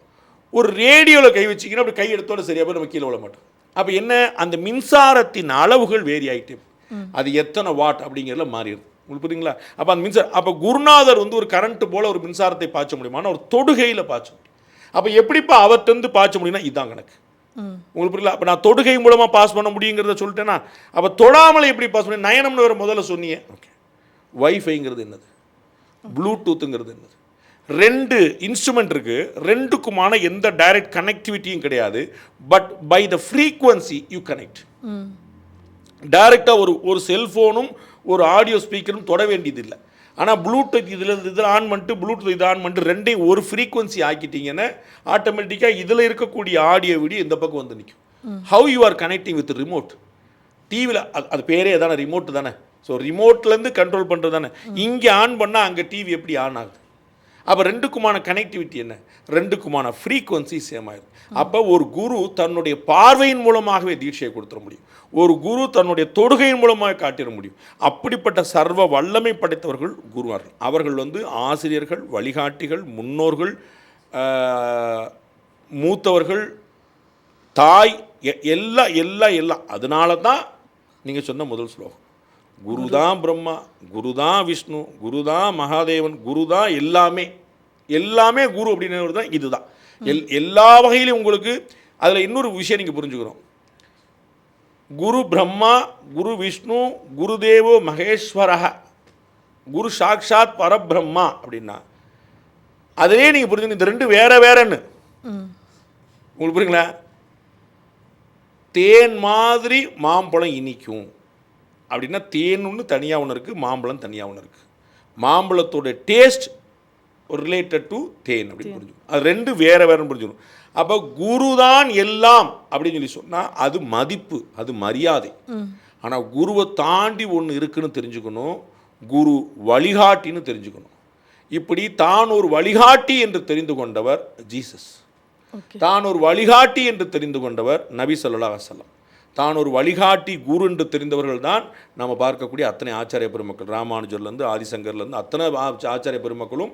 ஒரு ரேடியோவில் கை வச்சிங்கன்னா அப்படி கை எடுத்தோட சரியாக போய் நம்ம கீழே விட மாட்டோம். அப்போ என்ன, அந்த மின்சாரத்தின் அளவுகள் வேரி ஆகிட்டே, அது எத்தனை வாட் அப்படிங்கிறதுல மாறிடுது. உங்களுக்கு புரியுங்களா? அப்போ அந்த மின்சாரம், அப்போ குருநாதர் வந்து ஒரு கரண்ட்டு போல் ஒரு மின்சாரத்தை பாய்ச்ச முடியுமானா ஒரு தொடுகையில் பாய்ச்ச முடியும். அப்போ எப்படிப்பா அவர்கிட்ட பாய்ச்ச முடியும்னா இதுதான் கணக்கு. உங்களுக்கு புரியல? அப்போ நான் தொடுகை மூலமாக பாஸ் பண்ண முடியுங்கிறத சொல்லிட்டேன்னா, அப்போ தொடாமலை எப்படி பாஸ் பண்ண? நயனம்னு வேறு முதல்ல சொன்னீங்க. ஓகே, வைஃபைங்கிறது என்னது, ப்ளூடூத்துங்கிறது என்னது? 2 இன்ஸ்ட்ருமெண்ட் இருக்குது, 2க்குமான எந்த டைரக்ட் கனெக்டிவிட்டியும் கிடையாது. But by the frequency you connect. டைரெக்டாக ஒரு செல்ஃபோனும் ஒரு ஆடியோ ஸ்பீக்கரும் தொட வேண்டியதில்லை. ஆனால் ப்ளூடூத் இதில் ஆன் பண்ணிட்டு ப்ளூடூத் இதை ஆன் பண்ணிட்டு ரெண்டையும் ஒரு ஃப்ரீக்வன்சி ஆக்கிட்டீங்கன்னா ஆட்டோமேட்டிக்காக இதில் இருக்கக்கூடிய ஆடியோ வீடியோ இந்த பக்கம் வந்து நிற்கும். How you are connecting with remote. டிவியில் அது பேரே தானே, ரிமோட் தானே. ஸோ ரிமோட்லேருந்து கண்ட்ரோல் பண்ணுறது தானே. இங்கே ஆன் பண்ணால் அங்கே டிவி எப்படி ஆன் ஆகுது? அப்போ 2க்குமான கனெக்டிவிட்டி என்ன, 2க்குமான ஃப்ரீக்வன்சி சேம் ஆயிடும். அப்போ ஒரு குரு தன்னுடைய பார்வையின் மூலமாகவே தீட்சையை கொடுத்துட முடியும். ஒரு குரு தன்னுடைய தொடுகையின் மூலமாக காட்டிட முடியும். அப்படிப்பட்ட சர்வ வல்லமை படைத்தவர்கள் குருவார்கள். அவர்கள் வந்து ஆசிரியர்கள், வழிகாட்டிகள், முன்னோர்கள், மூத்தவர்கள், தாய், எல்லாம் எல்லாம் எல்லாம். அதனால தான் நீங்கள் சொன்ன முதல் ஸ்லோகம், குரு தான் பிரம்மா, குரு தான் விஷ்ணு, குரு தான் மகாதேவன், குரு தான் எல்லாமே. எல்லாமே குரு அப்படின்னு தான் இதுதான். எல்லா வகையிலும் உங்களுக்கு அதில் இன்னொரு விஷயம் நீங்கள் புரிஞ்சுக்கிறோம். குரு பிரம்மா, குரு விஷ்ணு, குருதேவோ மகேஸ்வரஹ, குரு சாக்ஷாத் பரபிரம்மா அப்படின்னா அதிலே நீங்கள் புரிஞ்சுக்கணும் இந்த 2 வேற வேறன்னு. உங்களுக்கு புரியுங்களா? தேன் மாதிரி மாம்பழம் இனிக்கும் அப்படின்னா தேன் ஒன்று தனியாக ஒன்று இருக்குது, மாம்பழம் தனியாக ஒன்று இருக்குது. மாம்பழத்தோட டேஸ்ட் ரிலேட்டட் டு தேன் அப்படின்னு புரிஞ்சுக்கணும். அது 2 வேற வேறன்னு புரிஞ்சுக்கணும். அப்போ குரு தான் எல்லாம் அப்படின்னு சொல்லி சொன்னால் அது மதிப்பு, அது மரியாதை. ஆனால் குருவை தாண்டி ஒன்று இருக்குன்னு தெரிஞ்சுக்கணும், குரு வழிகாட்டின்னு தெரிஞ்சுக்கணும். இப்படி தான் ஒரு வழிகாட்டி என்று தெரிந்து கொண்டவர் ஜீசஸ். தான் ஒரு வழிகாட்டி என்று தெரிந்து கொண்டவர் நபி ஸல்லல்லாஹு அலைஹி வஸல்லம். தான் ஒரு வழிகாட்டி குரு என்று தெரிந்தவர்கள் தான் நம்ம பார்க்கக்கூடிய அத்தனை ஆச்சாரிய பெருமக்கள். ராமானுஜர்லேருந்து ஆதிசங்கர்லேருந்து அத்தனை ஆச்சாரிய பெருமக்களும்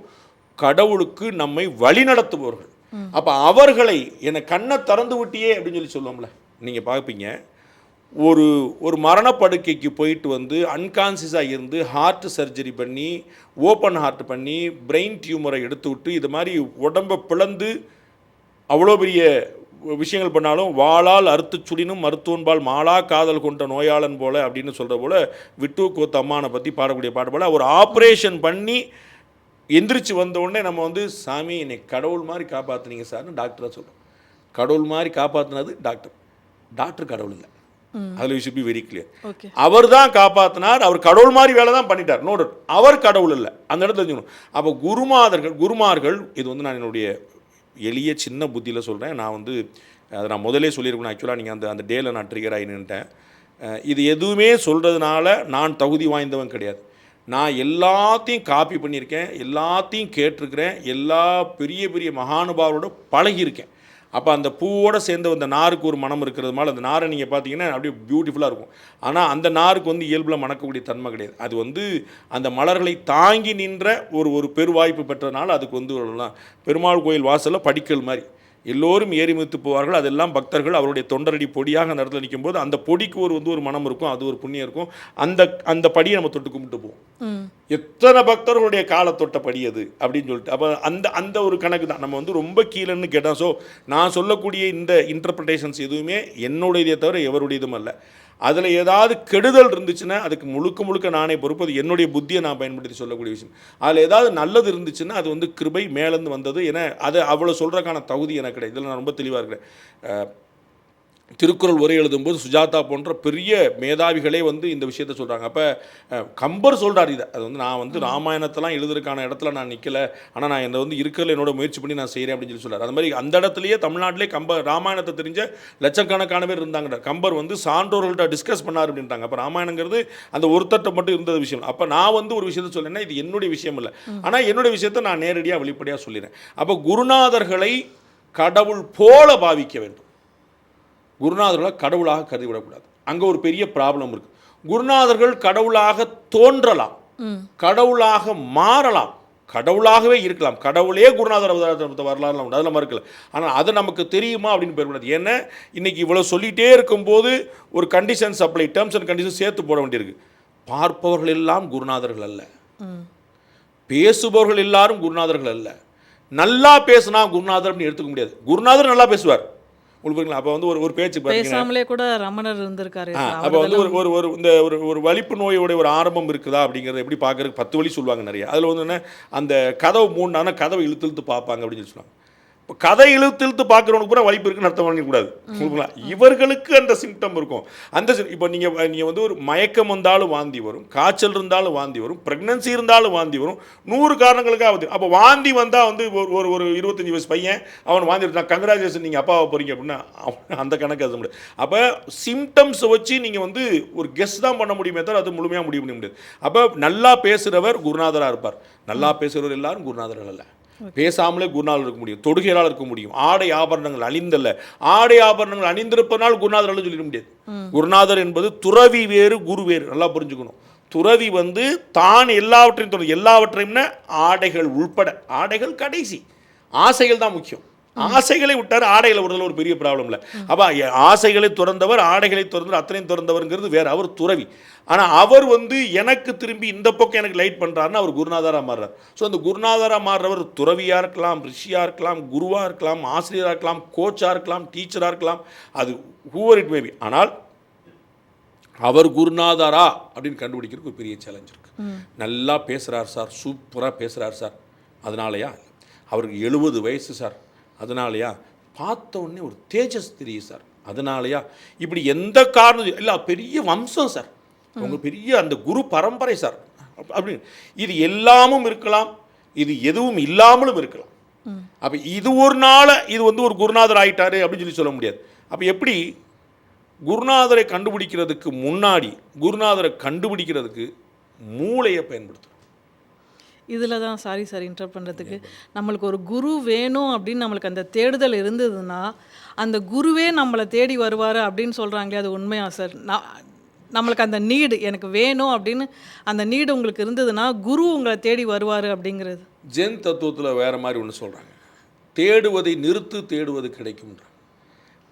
கடவுளுக்கு நம்மை வழி நடத்துபவர்கள். அப்போ அவர்களை என்னை கண்ணை திறந்து விட்டியே அப்படின்னு சொல்லி சொல்லுவோம்ல. நீங்கள் பார்ப்பீங்க, ஒரு மரணப்படுக்கைக்கு போயிட்டு வந்து அன்கான்சியஸாக இருந்து ஹார்ட் சர்ஜரி பண்ணி ஓப்பன் ஹார்ட் பண்ணி பிரெயின் டியூமரை எடுத்து விட்டு இது மாதிரி உடம்பை பிளந்து அவ்வளோ பெரிய விஷயங்கள் பண்ணாலும் வாளால் அறுத்து சுடினும் மருத்துவன்பால் மாளா காதல் கொண்ட நோயாளன் போல அப்படின்னு சொல்கிற போல் விட்டு கோத்த அம்மானை பற்றி பாடக்கூடிய பாட்டு போல் ஒரு ஆப்ரேஷன் பண்ணி எந்திரிச்சு வந்த உடனே நம்ம வந்து சாமி என்னை கடவுள் மாதிரி காப்பாற்றுனீங்க சார்னு டாக்டராக சொல்கிறோம். கடவுள் மாதிரி காப்பாற்றினது டாக்டர் கடவுள் இல்லை. அதில் you should be very clear. அவர் தான் காப்பாற்றினார், அவர் கடவுள் மாதிரி வேலை தான் பண்ணிட்டார், நோ டவுட். அவர் கடவுள் இல்லை, அந்த இடத்துல தெரிஞ்சுக்கணும். அப்போ குருமார்கள் இது வந்து நான் என்னுடைய எளிய சின்ன புத்தியில் சொல்கிறேன். நான் வந்து அதை நான் முதலே சொல்லியிருக்கணும். ஆக்சுவலாக நீங்கள் அந்த டேயில் நான் ட்ரிகர் ஆகி நின்றுட்டேன். இது எதுவுமே சொல்கிறதுனால நான் தகுதி வாய்ந்தவன் கிடையாது. நான் எல்லாத்தையும் காப்பி பண்ணியிருக்கேன், எல்லாத்தையும் கேட்டிருக்கிறேன், எல்லா பெரிய பெரிய மகானுபாவரோட பழகியிருக்கேன். அப்போ அந்த பூவோடு சேர்ந்த அந்த நாருக்கு ஒரு மனம் இருக்கிறதுனால அந்த நாரை நீங்கள் பார்த்தீங்கன்னா அப்படியே பியூட்டிஃபுல்லாக இருக்கும். ஆனால் அந்த நாருக்கு வந்து இயல்பில் மணக்கக்கூடிய தன்மை கிடையாது. அது வந்து அந்த மலர்களை தாங்கி நின்ற ஒரு பெருவாய்ப்பு பெற்றதுனால அதுக்கு வந்து பெருமாள் கோயில் வாசலில் படிக்கல் மாதிரி எல்லோரும் ஏறி மிதித்து போவார்கள். அதெல்லாம் பக்தர்கள் அவருடைய தொண்டரடி பொடியாக அந்த இடத்துல நிற்கும்போது அந்த பொடிக்கு ஒரு மனம் இருக்கும், அது ஒரு புண்ணியம் இருக்கும். அந்த படியை நம்ம தொட்டு கும்பிட்டு போவோம். எத்தனை பக்தர்களுடைய காலை தொட்ட படி அது அப்படின்னு சொல்லிட்டு அப்போ அந்த ஒரு கணக்கு தான். நம்ம வந்து ரொம்ப கீழேன்னு கேட்டோம். ஸோ நான் சொல்லக்கூடிய இந்த இன்டர்பிரிட்டேஷன்ஸ் எதுவுமே என்னுடையதே தவிர எவருடையதும் அல்ல. அதில் ஏதாவது கெடுதல் இருந்துச்சுன்னா அதுக்கு முழுக்க நானே பொறுப்பு. அது என்னுடைய புத்தியை நான் பயன்படுத்தி சொல்லக்கூடிய விஷயம். அதில் ஏதாவது நல்லது இருந்துச்சுன்னா அது வந்து கிருபை மேலேருந்து வந்தது. ஏன்னா அதை அவ்வளோ சொல்கிறக்கான தகுதி எனக்கு கிடையாது. இதில் நான் ரொம்ப தெளிவாக இருக்கிறேன். திருக்குறள் உரை எழுதும்போது சுஜாதா போன்ற பெரிய மேதாவிகளே வந்து இந்த விஷயத்த சொல்கிறாங்க. அப்போ கம்பர் சொல்கிறார் இதை. அது வந்து நான் வந்து ராமாயணத்தெல்லாம் எழுதுறதுக்கான இடத்துல நான் நிற்கலை, ஆனால் நான் என்னை வந்து இருக்கிறதுல என்னோட முயற்சி பண்ணி நான் செய்கிறேன் அப்படின்னு சொல்லி சொல்கிறார். அது மாதிரி அந்த இடத்துலையே தமிழ்நாட்டிலே ராமாயணத்தை தெரிஞ்ச லட்சக்கணக்கான பேர் இருந்தாங்க. கம்பர் வந்து சான்றோர்கள்ட்ட டிஸ்கஸ் பண்ணார் அப்படின்ட்டாங்க. அப்போ ராமாயணங்கிறது அந்த ஒருத்தட்ட மட்டும் இருந்த விஷயம். அப்போ நான் வந்து ஒரு விஷயத்த சொல்லேன்னா இது என்னுடைய விஷயம் இல்லை, ஆனால் என்னுடைய விஷயத்தை நான் நேரடியாக வெளிப்படையாக சொல்லிடுறேன். அப்போ குருநாதர்களை கடவுள் போல பாவிக்க வேண்டும். குருநாதர்களை கடவுளாக கருதிவிடக்கூடாது. அங்கே ஒரு பெரிய ப்ராப்ளம் இருக்குது. குருநாதர்கள் கடவுளாக தோன்றலாம், கடவுளாக மாறலாம், கடவுளாகவே இருக்கலாம். கடவுளே குருநாதர் அவதாரத்தை வரலாறுலாம் உண்டு, அதில் மறுக்கல. ஆனால் அது நமக்கு தெரியுமா அப்படின்னு பேர். ஏன்னா இன்றைக்கி இவ்வளோ சொல்லிகிட்டே இருக்கும்போது ஒரு condition supply, terms and condition சேர்த்து போட வேண்டியிருக்கு. பார்ப்பவர்கள் எல்லாம் குருநாதர்கள் அல்ல, பேசுபவர்கள் எல்லாரும் குருநாதர்கள் அல்ல. நல்லா பேசுனா குருநாதர் அப்படின்னு எடுத்துக்க முடியாது. குருநாதர் நல்லா பேசுவார் உங்களுக்கு. அப்போ வந்து ஒரு பேச்சு பேசாமலே கூட ரமணர் இருந்திருக்காரு. அப்போ வந்து ஒரு இந்த ஒரு வலிப்பு நோயோடைய ஒரு ஆரம்பம் இருக்குதா அப்படிங்கிறத எப்படி பார்க்குறதுக்கு 10 வழி சொல்லுவாங்க நிறைய. அதில் வந்து என்ன, அந்த கதவை மூடினாங்கன்னா கதவை இழுத்து பார்ப்பாங்க அப்படின்னு சொல்லி சொல்லுவாங்க. இப்போ கதை இழுத்து பார்க்குறவனுக்கு கூட வலிப்பு இருக்குன்னு அர்த்தம் பண்ணிக்கூடாது. இவர்களுக்கு அந்த சிம்டம் இருக்கும். அந்த இப்போ நீங்கள் வந்து ஒரு மயக்கம் வந்தாலும் வாந்தி வரும், காய்ச்சல் இருந்தாலும் வாந்தி வரும், ப்ரெக்னன்சி இருந்தாலும் வாந்தி வரும், 100 காரணங்களுக்காக வந்து. அப்போ வாந்தி வந்தால் வந்து ஒரு 25 வயசு பையன் அவன் வாந்தி எடுத்தான், கங்க்ராச்சுலேஷன் நீங்கள் அப்பாவை போகிறீங்க அப்படின்னா அந்த கணக்கு அது முடியாது. அப்போ சிம்டம்ஸை வச்சு நீங்கள் வந்து ஒரு கெஸ் தான் பண்ண முடியுமே தவிர அது முழுமையாக முடிவு பண்ண முடியாது. அப்போ நல்லா பேசுகிறவர் குருநாதராக இருப்பார். நல்லா பேசுகிறவர் எல்லாரும் குருநாதர்கள் அல்ல. பேசாமலே குருநாதர் இருக்க முடியும், தொடுகையால் இருக்க முடியும். ஆடை ஆபரணங்கள் அணிந்தல்ல, ஆடை ஆபரணங்கள் அணிந்திருப்பதனால் குருநாதர் சொல்லிட முடியாது. குருநாதர் என்பது துறவி வேறு, குரு வேறு. நல்லா புரிஞ்சுக்கணும். துறவி வந்து தான் எல்லாவற்றையும் ஆடைகள் உள்பட, ஆடைகள் கடைசி, ஆசைகள் தான் முக்கியம். ஆசைகளை விட்டார், ஆடைகளை விடுதல் ஒரு பெரிய ப்ராப்ளம் இல்லை. அப்போ ஆசைகளை துறந்தவர், ஆடைகளை துறந்தவர், அத்தனையும் துறந்தவர்ங்கிறது வேறு, அவர் துறவி. ஆனால் அவர் வந்து எனக்கு திரும்பி இந்த பக்கம் எனக்கு லைட் பண்ணுறாருன்னு அவர் குருநாதராக மாறுறார். ஸோ அந்த குருநாதராக மாறுறவர் துறவியாக இருக்கலாம், ரிஷியாக இருக்கலாம், குருவாக இருக்கலாம், ஆசிரியராக இருக்கலாம், கோச்சாக இருக்கலாம், டீச்சராக இருக்கலாம், அது ஹூவர் இட் மேபி. ஆனால் அவர் குருநாதரா அப்படின்னு கண்டுபிடிக்கிறதுக்கு ஒரு பெரிய சேலஞ்ச் இருக்குது. நல்லா பேசுகிறார் சார், சூப்பராக பேசுகிறார் சார், அதனாலயா? அவருக்கு 70 வயசு சார், அதனாலயா? பார்த்த உடனே ஒரு தேஜஸ் தெரியும் சார், அதனாலயா? இப்படி எந்த காரணம் இல்லை, பெரிய வம்சம் சார், அவங்க பெரிய அந்த குரு பரம்பரை சார் அப்படின்னு. இது எல்லாமும் இருக்கலாம், இது எதுவும் இல்லாமலும் இருக்கலாம். அப்போ இது ஒரு நாள் இது வந்து ஒரு குருநாதர் ஆகிட்டாரு அப்படின்னு சொல்ல முடியாது. அப்போ எப்படி குருநாதரை கண்டுபிடிக்கிறதுக்கு முன்னாடி குருநாதரை கண்டுபிடிக்கிறதுக்கு மூளையை பயன்படுத்தும். இதில் தான் சாரி சார் இன்டர்ப்ட் பண்ணுறதுக்கு, நம்மளுக்கு ஒரு குரு வேணும் அப்படின்னு நம்மளுக்கு அந்த தேடுதல் இருந்ததுன்னா அந்த குருவே நம்மளை தேடி வருவார் அப்படின்னு சொல்கிறாங்களே, அது உண்மையா சார்? நம்மளுக்கு அந்த நீடு எனக்கு வேணும் அப்படின்னு அந்த நீடு உங்களுக்கு இருந்ததுன்னா குரு உங்களை தேடி வருவார் அப்படிங்கிறது. ஜென் தத்துவத்தில் வேறு மாதிரி ஒன்று சொல்கிறாங்க, தேடுவதை நிறுத்து, தேடுவது கிடைக்கும்ன்ற.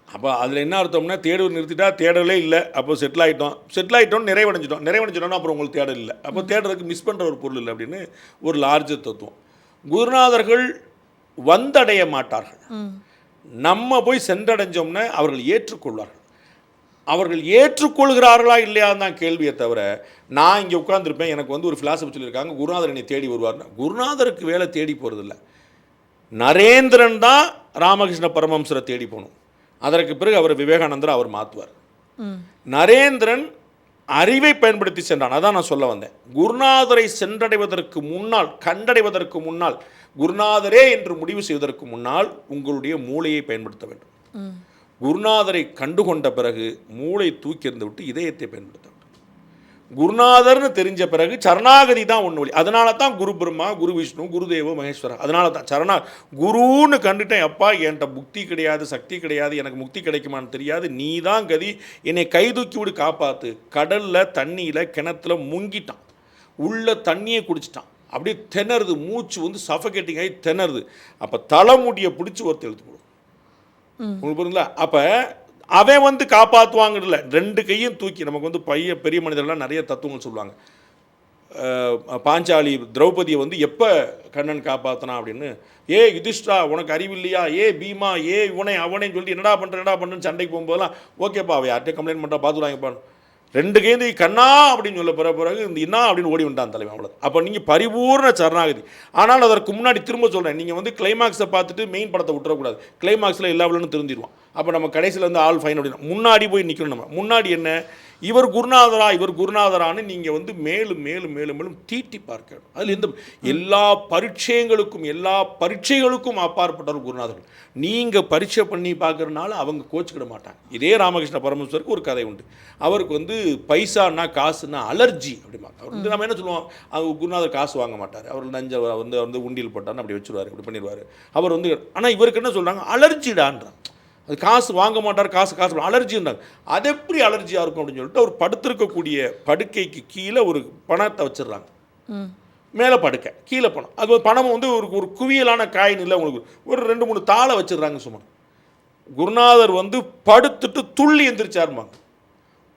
அப்போ அதில் என்ன அர்த்தம்னா, தேடுவது நிறுத்திட்டா தேடலே இல்லை, அப்போ செட்டில் ஆகிட்டோம், நிறைவடைஞ்சிட்டோம்னா அப்புறம் உங்களுக்கு தேடல் இல்லை, அப்போ தேடுறதுக்கு மிஸ் பண்ணுற ஒரு பொருள் இல்லை அப்படின்னு ஒரு லார்ஜர் தத்துவம். குருநாதர்கள் வந்தடைய மாட்டார்கள், நம்ம போய் சென்றடைஞ்சோம்னா அவர்கள் ஏற்றுக்கொள்வார்கள். அவர்கள் ஏற்றுக்கொள்கிறார்களா இல்லையான்னு தான் கேள்வியை தவிர, நான் இங்கே உட்காந்துருப்பேன், எனக்கு வந்து ஒரு ஃபிலாசபி சொல்லியிருக்காங்க குருநாதர் என்னை தேடி வருவார்னா, குருநாதருக்கு வேலை தேடி போகிறதில்ல. நரேந்திரன் தான் ராமகிருஷ்ண பரமஹம்சரை தேடி போகணும், அதற்கு பிறகு அவர் விவேகானந்தர் அவர் மாற்றுவார். நரேந்திரன் அறிவை பயன்படுத்தி சென்றான், அதான் நான் சொல்ல வந்தேன். குருநாதரை சென்றடைவதற்கு முன்னால், கண்டடைவதற்கு முன்னால், குருநாதரே என்று முடிவு செய்வதற்கு முன்னால் உங்களுடைய மூளையை பயன்படுத்த வேண்டும். குருநாதரை கண்டுகொண்ட பிறகு மூளை தூக்கி எறிந்து விட்டு இதயத்தை பயன்படுத்த வேண்டும். குருநாதர்னு தெரிஞ்ச பிறகு சரணாகதி தான் ஒன்று வழி. அதனால தான் குரு பிரம்மா, குரு விஷ்ணு, குருதேவ மகேஸ்வரா. அதனால தான் குருன்னு கண்டுட்டேன், அப்பா என்கிட்ட புக்தி கிடையாது, சக்தி கிடையாது, எனக்கு முக்தி கிடைக்குமான்னு தெரியாது, நீ தான் கதி, என்னை கை தூக்கி விடு, காப்பாற்று. கடலில், தண்ணியில், கிணத்துல முங்கிட்டான், உள்ள தண்ணியை குடிச்சிட்டான், அப்படியே திணறுது, மூச்சு வந்து சஃபகேட்டிங் ஆகி திணறுது. அப்போ தலைமுடியை பிடிச்சி ஒருத்தர் எழுத்து போடும், உங்களுக்கு புரியுங்களா? அப்போ அவன் வந்து காப்பாற்றுவாங்கல்ல, 2 கையும் தூக்கி. நமக்கு வந்து பெரிய மனிதர்கள்லாம் நிறைய தத்துவங்கள் சொல்லுவாங்க. பாஞ்சாலி திரௌபதியை வந்து எப்போ கண்ணன் காப்பாற்றினான் அப்படின்னு, யுதிஷ்டா உனக்கு அறிவு இல்லையா, பீமா, இவனை அவனேன்னு சொல்லிட்டு என்னடா பண்ணுறேன்னு சண்டைக்கு போகும்போதெல்லாம் ஓகேப்பா அவ யார்கிட்ட கம்ப்ளைண்ட் பண்ணுறா பார்த்துருவாங்கப்பா, 2 கைந்து கண்ணா அப்படின்னு சொல்ல பிறகு இந்த என்ன அப்படின்னு ஓடி வந்துட்டான் தலைவன், அவ்வளோ. அப்போ நீங்கள் பரிபூர்ண சரணாகதி. ஆனால் அதற்கு முன்னாடி திரும்ப சொல்கிறேன், நீங்கள் வந்து கிளைமாக்ஸை பார்த்துட்டு மெயின் படத்தை விட்டுறக்கூடாது. கிளைமாக்ஸில் எல்லா வில்லனும் திருந்திடுவான். அப்போ நம்ம கடைசியில் வந்து ஆல் ஃபைன் அப்படின்னா முன்னாடி போய் நிற்கணும். நம்ம முன்னாடி என்ன, இவர் குருநாதரா இவர் குருநாதரான்னு நீங்கள் வந்து மேலும் மேலும் மேலும் மேலும் தீட்டி பார்க்கணும். அதில் எந்த எல்லா பரீட்சைகளுக்கும் அப்பாற்பட்டவர் குருநாதர்கள். நீங்கள் பரீட்சை பண்ணி பார்க்குறதுனால அவங்க கோச்சிக்கிட மாட்டாங்க. இதே ராமகிருஷ்ண பரமஹம்சருக்கு ஒரு கதை உண்டு. அவருக்கு வந்து பைசான்னா காசுன்னா அலர்ஜி அப்படிமா. அவர் வந்து நம்ம என்ன சொல்லுவோம், அவர் குருநாதர் காசு வாங்க மாட்டார், அவர் நஞ்சை வந்து உண்டியல் போட்டார்னு அப்படி வச்சுருவார், இப்படி பண்ணிடுவார் அவர் வந்து. ஆனால் இவருக்கு என்ன சொல்கிறாங்க, அலர்ஜிடான்றான். அது காசு வாங்க மாட்டார், காசு அலர்ஜின்றாங்க. அது எப்படி அலர்ஜியாக இருக்கும் அப்படின்னு சொல்லிட்டு அவர் படுத்திருக்கக்கூடிய படுக்கைக்கு கீழே ஒரு பணத்தை வச்சிடுறாங்க. மேலே படுக்கை, கீழே பணம். அது ஒரு பணம் வந்து ஒரு குவியலான காயின் இல்லை, உங்களுக்கு ஒரு 2-3 தாளை வச்சிடுறாங்க சும்மா. குருநாதர் வந்து படுத்துட்டு துள்ளி எந்திரிச்சாருமாங்க.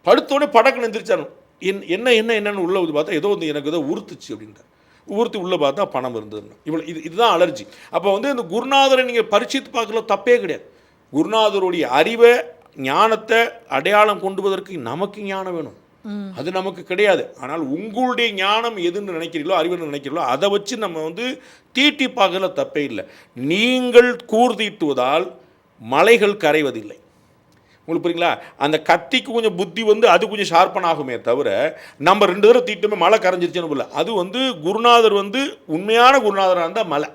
படுத்தோடனே படக்குன்னு எந்திரிச்சாரு. என்னன்னு உள்ள வந்து பார்த்தா ஏதோ வந்து எனக்கு ஏதோ உறுத்துச்சு அப்படின்ட்டு ஊர்த்தி உள்ளே பார்த்தா பணம் இருந்ததுன்னு. இதுதான் அலர்ஜி. அப்போ வந்து இந்த குருநாதரை நீங்கள் பரிசித்து பார்க்கல தப்பே கிடையாது. குருநாதருடைய அறிவை ஞானத்தை அடையாளம் கொண்டுவதற்கு நமக்கு ஞானம் வேணும், அது நமக்கு கிடையாது. ஆனால் உங்களுடைய ஞானம் எதுன்னு நினைக்கிறீங்களோ, அறிவுன்னு நினைக்கிறீங்களோ அதை வச்சு நம்ம வந்து தீட்டி பார்க்கல தப்பே இல்லை. நீங்கள் கூர்தீட்டுவதால் மலைகள் கரைவதில்லை. உங்களுக்கு புரியுங்களா? அந்த கத்திக்கு கொஞ்சம் புத்தி வந்து அது கொஞ்சம் ஷார்ப்பன் ஆகுமே தவிர நம்ம 2 தடவை தீட்டுமே மலை கரைஞ்சிருச்சுன்னு போல. அது வந்து குருநாதர் வந்து உண்மையான குருநாதராக இருந்தால் மலை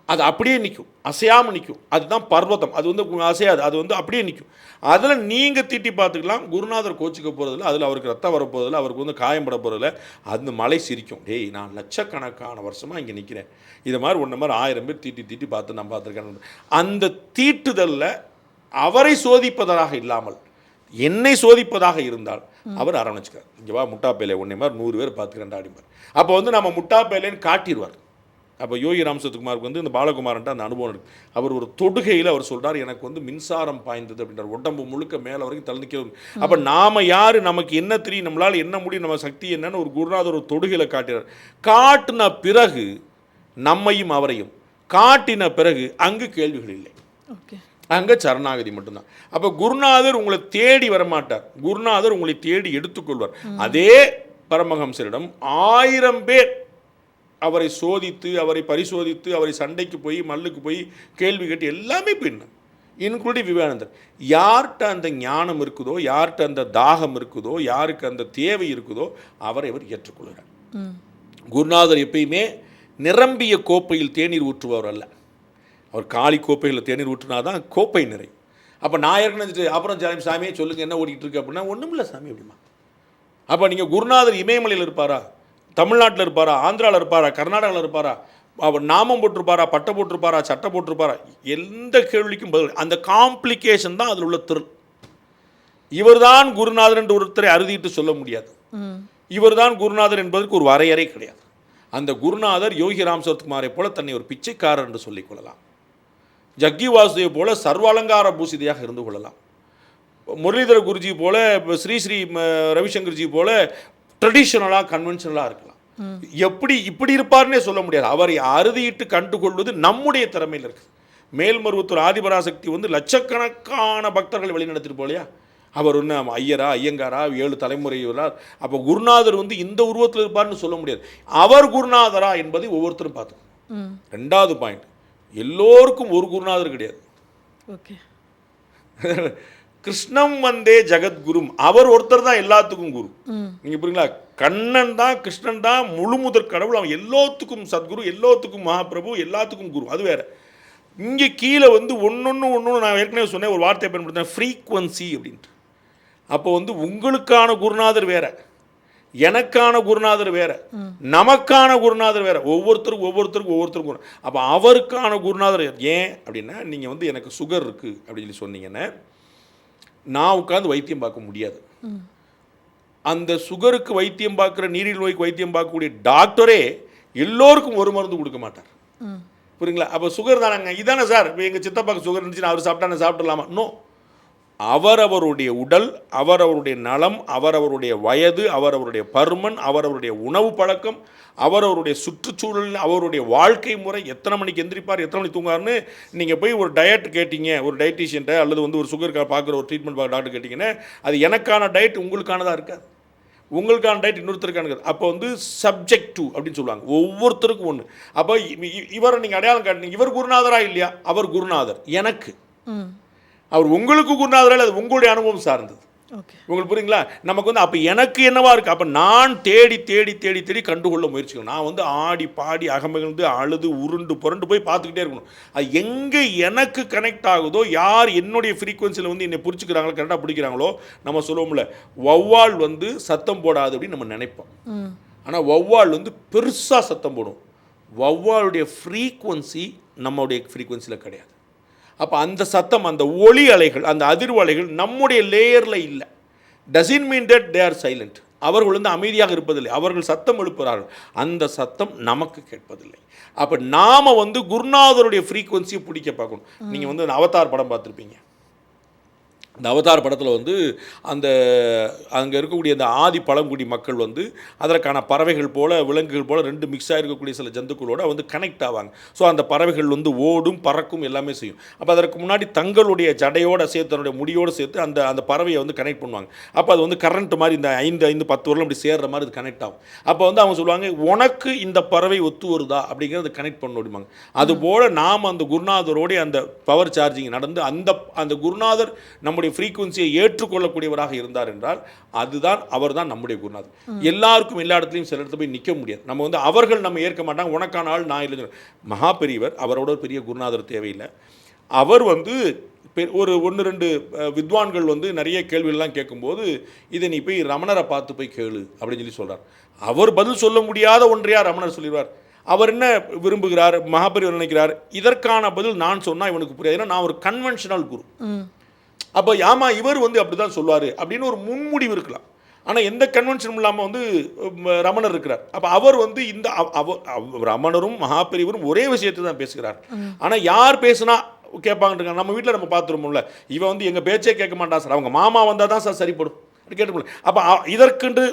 அது அப்படியே நிற்கும், அசையாமல் நிற்கும். அதுதான் பர்வதம், அது வந்து அசையாது, அது வந்து அப்படியே நிற்கும். அதில் நீங்கள் தீட்டி பார்த்துக்கலாம். குருநாதர் கோச்சிக்க போகிறதில்ல, அதில் அவருக்கு ரத்தம் வரப்போகிறதில்ல, அவருக்கு வந்து காயம்பட போகிறதில்ல. அந்த மலை சிரிக்கும், டேய் நான் லட்சக்கணக்கான வருஷமாக இங்கே நிற்கிறேன், இது மாதிரி ஒன்று மாதிரி 1000 பேர் தீட்டி பார்த்து நான் பார்த்துருக்கேன். அந்த தீட்டுதலில் அவரை சோதிப்பதாக இல்லாமல் என்னை சோதிப்பதாக இருந்தால் அவர் அரவணைச்சுக்கார். இங்கே வா முட்டாப்பேலை ஒன்றே மாதிரி 100 பேர் பார்த்துக்கிறேன் அடிப்பார். அப்போ வந்து நம்ம முட்டாப்பேலைன்னு காட்டிடுவார். அப்போ யோகி ராமசரத்குமாருக்கு வந்து இந்த பாலகுமாரன்ட்ட அந்த அனுபவம் இருக்குது. அவர் ஒரு தொடுகையில் அவர் சொல்கிறார், எனக்கு வந்து மின்சாரம் பாய்ந்தது அப்படின்றார். உடம்பு முழுக்க மேலே வரைக்கும் தள்ளிக்கிறது. அப்போ நாம் யார், நமக்கு என்ன தெரியும், நம்மளால் என்ன முடியும், நம்ம சக்தி என்னன்னு ஒரு குருநாதர் ஒரு தொடுகையில் காட்டுறார். காட்டின பிறகு நம்மையும் அவரையும் காட்டின பிறகு அங்கு கேள்விகள் இல்லை, அங்கே சரணாகதி மட்டும்தான். அப்போ குருநாதர் உங்களை தேடி வரமாட்டார், குருநாதர் உங்களை தேடி எடுத்துக்கொள்வார். அதே பரமஹம்சரிடம் 1000 பேர் அவரை சோதித்து, அவரை பரிசோதித்து, அவரை சண்டைக்கு போய் மல்லுக்கு போய் கேள்வி கேட்டு எல்லாமே போயிடணும், இன்க்ளூடிங் விவேகானந்தர். யார்கிட்ட அந்த ஞானம் இருக்குதோ, யார்கிட்ட அந்த தாகம் இருக்குதோ, யாருக்கு அந்த தேவை இருக்குதோ அவரை அவர் ஏற்றுக்கொள்கிறார். குருநாதர் எப்பயுமே நிரம்பிய கோப்பையில் தேநீர் ஊற்றுபவர் அல்ல. அவர் காலி கோப்பையில் தேநீர் ஊற்றினா தான் கோப்பை நிறையும். அப்போ நான் ஏற்கனவே அப்புறம் சாமியை சொல்லுங்கள் என்ன ஓடிக்கிட்டு இருக்கு அப்படின்னா, ஒன்றும் இல்லை சாமி அப்படிமா. அப்போ நீங்கள் குருநாதர் இமயமலையில் இருப்பாரா, தமிழ்நாட்டில் இருப்பாரா, ஆந்திராவில் இருப்பாரா, கர்நாடகாவில் இருப்பாரா, அவர் நாமம் போட்டிருப்பாரா, பட்டை போட்டிருப்பாரா, சட்டை போட்டிருப்பாரா, எந்த கேள்விக்கும் பதில். அந்த காம்ப்ளிகேஷன் தான் அதில் உள்ள திரு. இவர் தான் குருநாதர் என்று ஒருத்தரை அறுதிட்டு சொல்ல முடியாது. இவர் தான் குருநாதர் என்பதற்கு ஒரு வரையறை கிடையாது. அந்த குருநாதர் யோகி ராமசரத்குமாரை போல தன்னை ஒரு பிச்சைக்காரர் என்று சொல்லிக் கொள்ளலாம். ஜக்கி வாசுதேவ் போல சர்வ அலங்கார பூசிதையாக இருந்து கொள்ளலாம். முரளிதர குருஜி போல, ஸ்ரீ ரவிசங்கர்ஜி போல ட்ரெடிஷனலாக கன்வென்ஷனலாக இருக்கலாம். இப்படி இருப்பார்னே சொல்ல முடியாது. அவரை அறுதியிட்டு கண்டுகொள்வது நம்முடைய திறமையில் இருக்குது. மேல்மருவத்தூர் ஆதிபராசக்தி வந்து லட்சக்கணக்கான பக்தர்களை வழிநடத்திட்டு போலையா, அவர் ஒன்று ஐயரா, ஐயங்காரா, 7 தலைமுறை. அப்போ குருநாதர் வந்து இந்த உருவத்தில் இருப்பார்னு சொல்ல முடியாது. அவர் குருநாதரா என்பதை ஒவ்வொருத்தரும் பார்த்துக்கணும். 2வது பாயிண்ட், எல்லோருக்கும் ஒரு குருநாதர் கிடையாது. ஓகே, கிருஷ்ணம் வந்தே ஜெகத்குரும், அவர் ஒருத்தர் தான் எல்லாத்துக்கும் குரு. நீங்கள் புரியுங்களா? கண்ணன் தான், கிருஷ்ணன் தான் முழு முதற் கடவுள். அவன் எல்லாத்துக்கும் சத்குரு, எல்லாத்துக்கும் மகாபிரபு, எல்லாத்துக்கும் குரு. அது வேற. இங்கே கீழே வந்து ஒன்று நான் ஏற்கனவே சொன்னேன், ஒரு வார்த்தையை பயன்படுத்தேன், ஃப்ரீக்வன்சி அப்படின்ட்டு. அப்போ வந்து உங்களுக்கான குருநாதர் வேற, எனக்கான குருநாதர் வேற, நமக்கான குருநாதர் வேற. ஒவ்வொருத்தருக்கும் குரு. அப்போ அவருக்கான குருநாதர் ஏன் அப்படின்னா, நீங்கள் வந்து எனக்கு சுகர் இருக்குது அப்படின்னு சொல்லி சொன்னீங்கன்னா நான் உட்காந்து வைத்தியம் பார்க்க முடியாது. அந்த சுகருக்கு வைத்தியம் பார்க்குற, நீரிழிவு நோய்க்கு வைத்தியம் பார்க்கக்கூடிய டாக்டரே எல்லோருக்கும் ஒரு மருந்து கொடுக்க மாட்டார். புரியுங்களா? அப்போ சுகர் தானங்க, இதானே சார், இப்போ எங்கள் சித்தப்பாக்கு சுகர் இருந்துச்சு, அவர் சாப்பிட்டா சாப்பிடலாமா? நோ. அவரவருடைய உடல், அவரவருடைய நலம், அவரவருடைய வயது, அவரவருடைய பருமன், அவரவருடைய உணவு பழக்கம், அவரவருடைய சுற்றுச்சூழல், அவருடைய வாழ்க்கை முறை, எத்தனை மணிக்கு எந்திரிப்பார், எத்தனை மணிக்கு தூங்காருன்னு நீங்கள் போய் ஒரு டயட் கேட்டீங்க, ஒரு டயட்டீஷியன்ட்ட அல்லது வந்து ஒரு சுகருக்காக பார்க்குற ஒரு ட்ரீட்மெண்ட் பார்க்குற டாக்டர் கேட்டிங்கன்னா, அது எனக்கான டயட் உங்களுக்கானதாக இருக்காது, உங்களுக்கான டயட் இன்னொருத்தருக்கான. அப்போ வந்து சப்ஜெக்ட் டு அப்படின்னு சொல்லுவாங்க, ஒவ்வொருத்தருக்கும் ஒன்று. அப்போ இவரை நீங்கள் அடையாளம் காட்டினீங்க, இவர் குருநாதரா இல்லையா? அவர் குருநாதர் எனக்கு. அவர் உங்களுக்கு குருநாதரால் அது உங்களுடைய அனுபவம் சார்ந்தது. ஓகே. உங்களுக்கு புரியுங்களா? நமக்கு வந்து அப்போ எனக்கு என்னவா இருக்குது, அப்போ நான் தேடி தேடி தேடி தேடி கண்டுகொள்ள முயற்சிக்கணும். நான் வந்து ஆடி பாடி அகமகிழ்ந்து அழுது உருண்டு புரண்டு போய் பார்த்துக்கிட்டே இருக்கணும். அது எங்கே எனக்கு கனெக்ட் ஆகுதோ, யார் என்னுடைய ஃப்ரீக்வன்சியில் வந்து என்னை பிடிச்சிக்கிறாங்களோ, கரெக்டாக பிடிக்கிறாங்களோ, நம்ம சொல்லுவோம்ல, வௌவால் வந்து சத்தம் போடாது அப்படின்னு நம்ம நினைப்போம். ஆனால் வௌவால் வந்து பெருசாக சத்தம் போடும். வௌவாலுடைய ஃப்ரீக்வன்சி நம்மளுடைய ஃப்ரீக்வன்சியில் கிடையாது. அப்போ அந்த சத்தம், அந்த ஒளி அலைகள், அந்த அதிர்வு அலைகள் நம்முடைய லேயரில் இல்லை. Doesn't mean that they are silent. அவர்கள் வந்து அமைதியாக இருப்பதில்லை, அவர்கள் சத்தம் எழுப்புகிறார்கள். அந்த சத்தம் நமக்கு கேட்பதில்லை. அப்போ நாம் வந்து குருநாதருடைய ஃப்ரீக்வன்சியை பிடிக்க பார்க்கணும். நீங்கள் வந்து அந்த அவதார் படம் பார்த்துருப்பீங்க. அந்த அவதார் படத்தில் வந்து அந்த அங்கே இருக்கக்கூடிய அந்த ஆதி பழங்குடி மக்கள் வந்து அதற்கான பறவைகள் போல் விலங்குகள் போல் ரெண்டு மிக்ஸ் ஆகிருக்கக்கூடிய சில ஜந்துக்களோடு வந்து கனெக்ட் ஆவாங்க. ஸோ அந்த பறவைகள் வந்து ஓடும் பறக்கும் எல்லாமே செய்யும். அப்போ அதற்கு முன்னாடி தங்களுடைய ஜடையோடு சேர்த்து, தன்னுடைய முடியோடு சேர்த்து அந்த அந்த பறவையை வந்து கனெக்ட் பண்ணுவாங்க. அப்போ அது வந்து கரண்ட் மாதிரி இந்த 5-10 வருடம் அப்படி சேர்ற மாதிரி அது கனெக்ட் ஆகும். அப்போ வந்து அவங்க சொல்லுவாங்க, உனக்கு இந்த பறவை ஒத்து வருதா அப்படிங்கிறத கனெக்ட் பண்ண முடியுமாங்க. அதுபோல் நாம் அந்த குருநாதரோடைய அந்த பவர் சார்ஜிங் நடந்து அந்த குருநாதர் நம்முடைய ஃப்ரீக்வன்சியை ஏற்றுக்கொள்ளக்கூடியவராக இருந்தார் என்றால் அதுதான் அவர் தான் நம்முடைய குருநாதர். எல்லாருக்கும் எல்லா இடத்துலையும் சில இடத்துல போய் நிற்க முடியாது. நம்ம வந்து அவர்கள் நம்ம ஏற்க மாட்டாங்க, உனக்கான ஆள் நான் இல்லை. மகா பெரியவர், அவரோட ஒரு பெரிய குருநாதர் தேவையில்லை. அவர் வந்து ஒரு 1-2 வித்வான்கள் வந்து நிறைய கேள்விகள்லாம் கேட்கும்போது, இதை நீ போய் ரமணரை பார்த்து போய் கேளு அப்படின்னு சொல்லி சொல்கிறார். அவர் பதில் சொல்ல முடியாத ஒன்றையா ரமணர் சொல்லிடுவார். அவர் என்ன விரும்புகிறார், மகாபெரியவர் நினைக்கிறார், இதற்கான பதில் நான் சொன்னால் இவனுக்கு புரியாது, ஏன்னா நான் ஒரு கன்வென்ஷனல் குரு. அப்போ ஆமா இவர் வந்து அப்படி தான் சொல்லுவார் அப்படின்னு ஒரு முன்முடிவு இருக்கலாம். ஆனால் எந்த கன்வென்ஷனும் இல்லாமல் வந்து ரமணர் இருக்கிறார். அப்போ அவர் வந்து இந்த ரமணரும் மகாபெரியவரும் ஒரே விஷயத்தை தான் பேசுகிறார். ஆனால் யார் பேசுனா கேட்பாங்க. நம்ம வீட்டில் நம்ம பார்த்துருப்போம்ல, இவன் வந்து எங்கள் பேச்சே கேட்க மாட்டான் சார், அவங்க மாமா வந்தால் தான் சார் சரிப்படும் கேட்டுப்போம். அப்போ இதற்கென்று